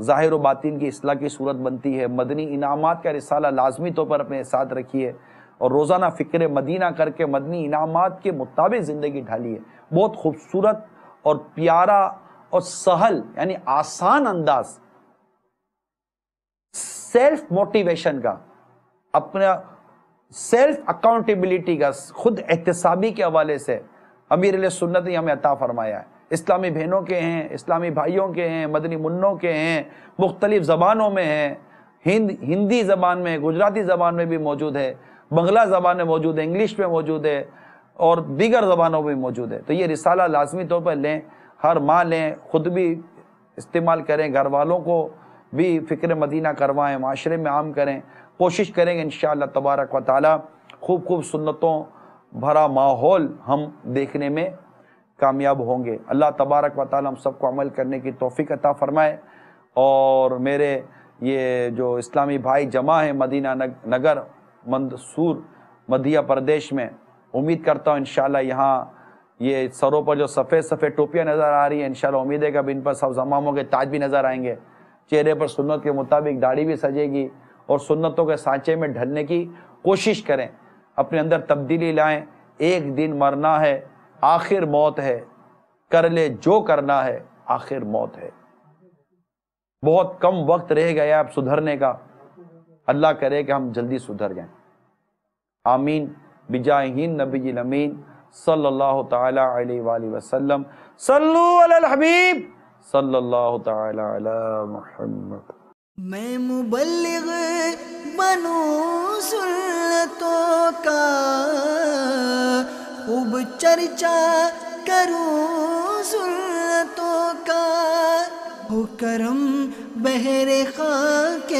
ظاہر و باطن کی اصلاح کی صورت بنتی ہے۔ مدنی انعامات کا رسالہ لازمی طور پر اپنے ساتھ رکھیے اور روزانہ فکر مدینہ کر کے مدنی انعامات کے مطابق زندگی ڈھالیے۔ بہت خوبصورت اور پیارا اور سہل یعنی آسان انداز سیلف موٹیویشن کا، اپنا سیلف اکاؤنٹیبلٹی کا، خود احتسابی کے حوالے سے امیر علیہ سنت نے ہمیں عطا فرمایا ہے۔ اسلامی بہنوں کے ہیں، اسلامی بھائیوں کے ہیں، مدنی منوں کے ہیں، مختلف زبانوں میں ہیں، ہندی زبان میں، گجراتی زبان میں بھی موجود ہے، بنگلہ زبان میں موجود ہے، انگلش میں موجود ہے اور دیگر زبانوں میں موجود ہے۔ تو یہ رسالہ لازمی طور پر لیں، ہر ماہ لیں، خود بھی استعمال کریں، گھر والوں کو بھی فکر مدینہ کروائیں، معاشرے میں عام کریں۔ کوشش کریں گے انشاءاللہ تبارک و تعالی خوب خوب سنتوں بھرا ماحول ہم دیکھنے میں کامیاب ہوں گے۔ اللہ تبارک و تعالی ہم سب کو عمل کرنے کی توفیق عطا فرمائے۔ اور میرے یہ جو اسلامی بھائی جمع ہیں مدینہ نگر مندسور مدھیہ پردیش میں، امید کرتا ہوں انشاءاللہ یہاں یہ سروں پر جو سفید سفید ٹوپیاں نظر آ رہی ہیں، انشاءاللہ امید ہے کہ اب ان پر سب زماموں کے تاج بھی نظر آئیں گے، چہرے پر سنت کے مطابق داڑھی بھی سجے گی، اور سنتوں کے سانچے میں ڈھلنے کی کوشش کریں، اپنے اندر تبدیلی لائیں۔ ایک دن مرنا ہے، آخر موت ہے، کر لے جو کرنا ہے، آخر موت ہے۔ بہت کم وقت رہ گیا اب سدھرنے کا، اللہ کرے کہ ہم جلدی سدھر جائیں۔ آمین بجاہ نبی الامین صلی اللہ تعالی علیہ وآلہ وسلم۔ صلو علی الحبیب صلی اللہ تعالی علی محمد۔ میں مبلغ بنوں سنتوں کا، خوب چرچا کروں سنتوں کا، ہو کرم بہر خاک